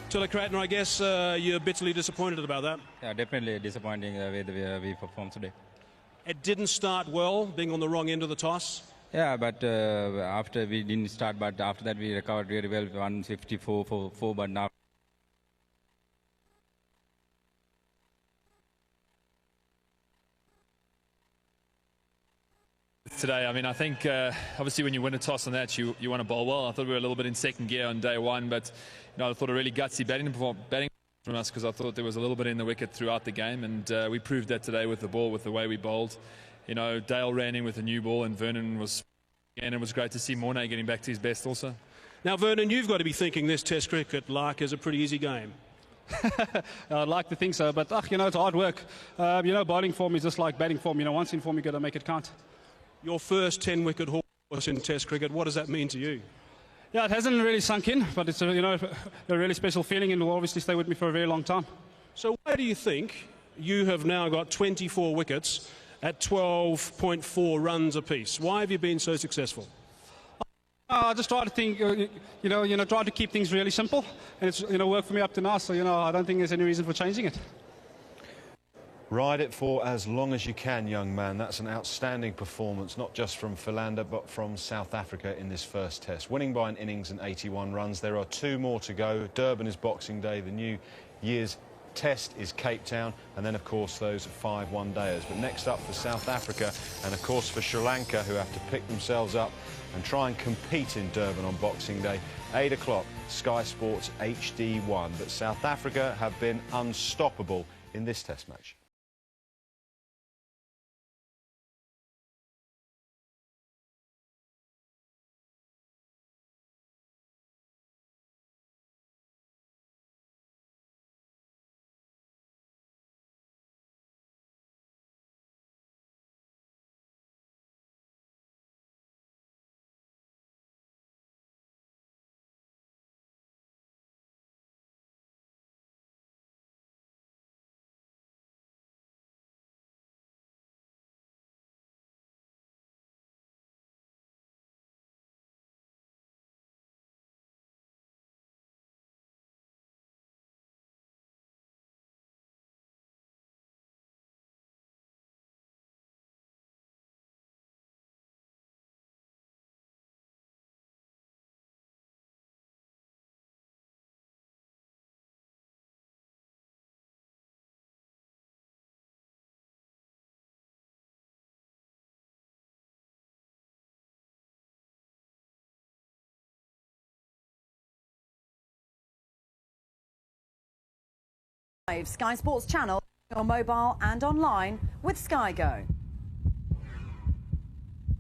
Tilla Cratner, I guess you're bitterly disappointed about that. Yeah, definitely disappointing the way we performed today. It didn't start well, being on the wrong end of the toss. Yeah, but after we didn't start, but after that we recovered really well, 154 for 4, but now today. I mean, I think obviously when you win a toss on that, you want to bowl well. I thought we were a little bit in second gear on day 1, but I thought a really gutsy batting from us, because I thought there was a little bit in the wicket throughout the game, and we proved that today with the ball, with the way we bowled. Dale ran in with a new ball, and Vernon was, and it was great to see Mornay getting back to his best also. Now, Vernon, you've got to be thinking this Test cricket, Lark, is a pretty easy game. I'd like to think so, but it's hard work. Bowling form is just like batting form. Once in form, you got to make it count. Your first 10-wicket haul in Test cricket, what does that mean to you? Yeah, it hasn't really sunk in, but it's a really special feeling, and will obviously stay with me for a very long time. So why do you think you have now got 24 wickets at 12.4 runs apiece? Why have you been so successful? I just try to think, try to keep things really simple, and it's worked for me up to now. So I don't think there's any reason for changing it. Ride it for as long as you can, young man. That's an outstanding performance, not just from Philander, but from South Africa in this first test. Winning by an innings and 81 runs. There are 2 more to go. Durban is Boxing Day. The New Year's test is Cape Town. And then, of course, those 5 one-dayers. But next up for South Africa and, of course, for Sri Lanka, who have to pick themselves up and try and compete in Durban on Boxing Day. 8 o'clock, Sky Sports HD1. But South Africa have been unstoppable in this test match. Sky Sports Channel, on mobile and online with Sky Go.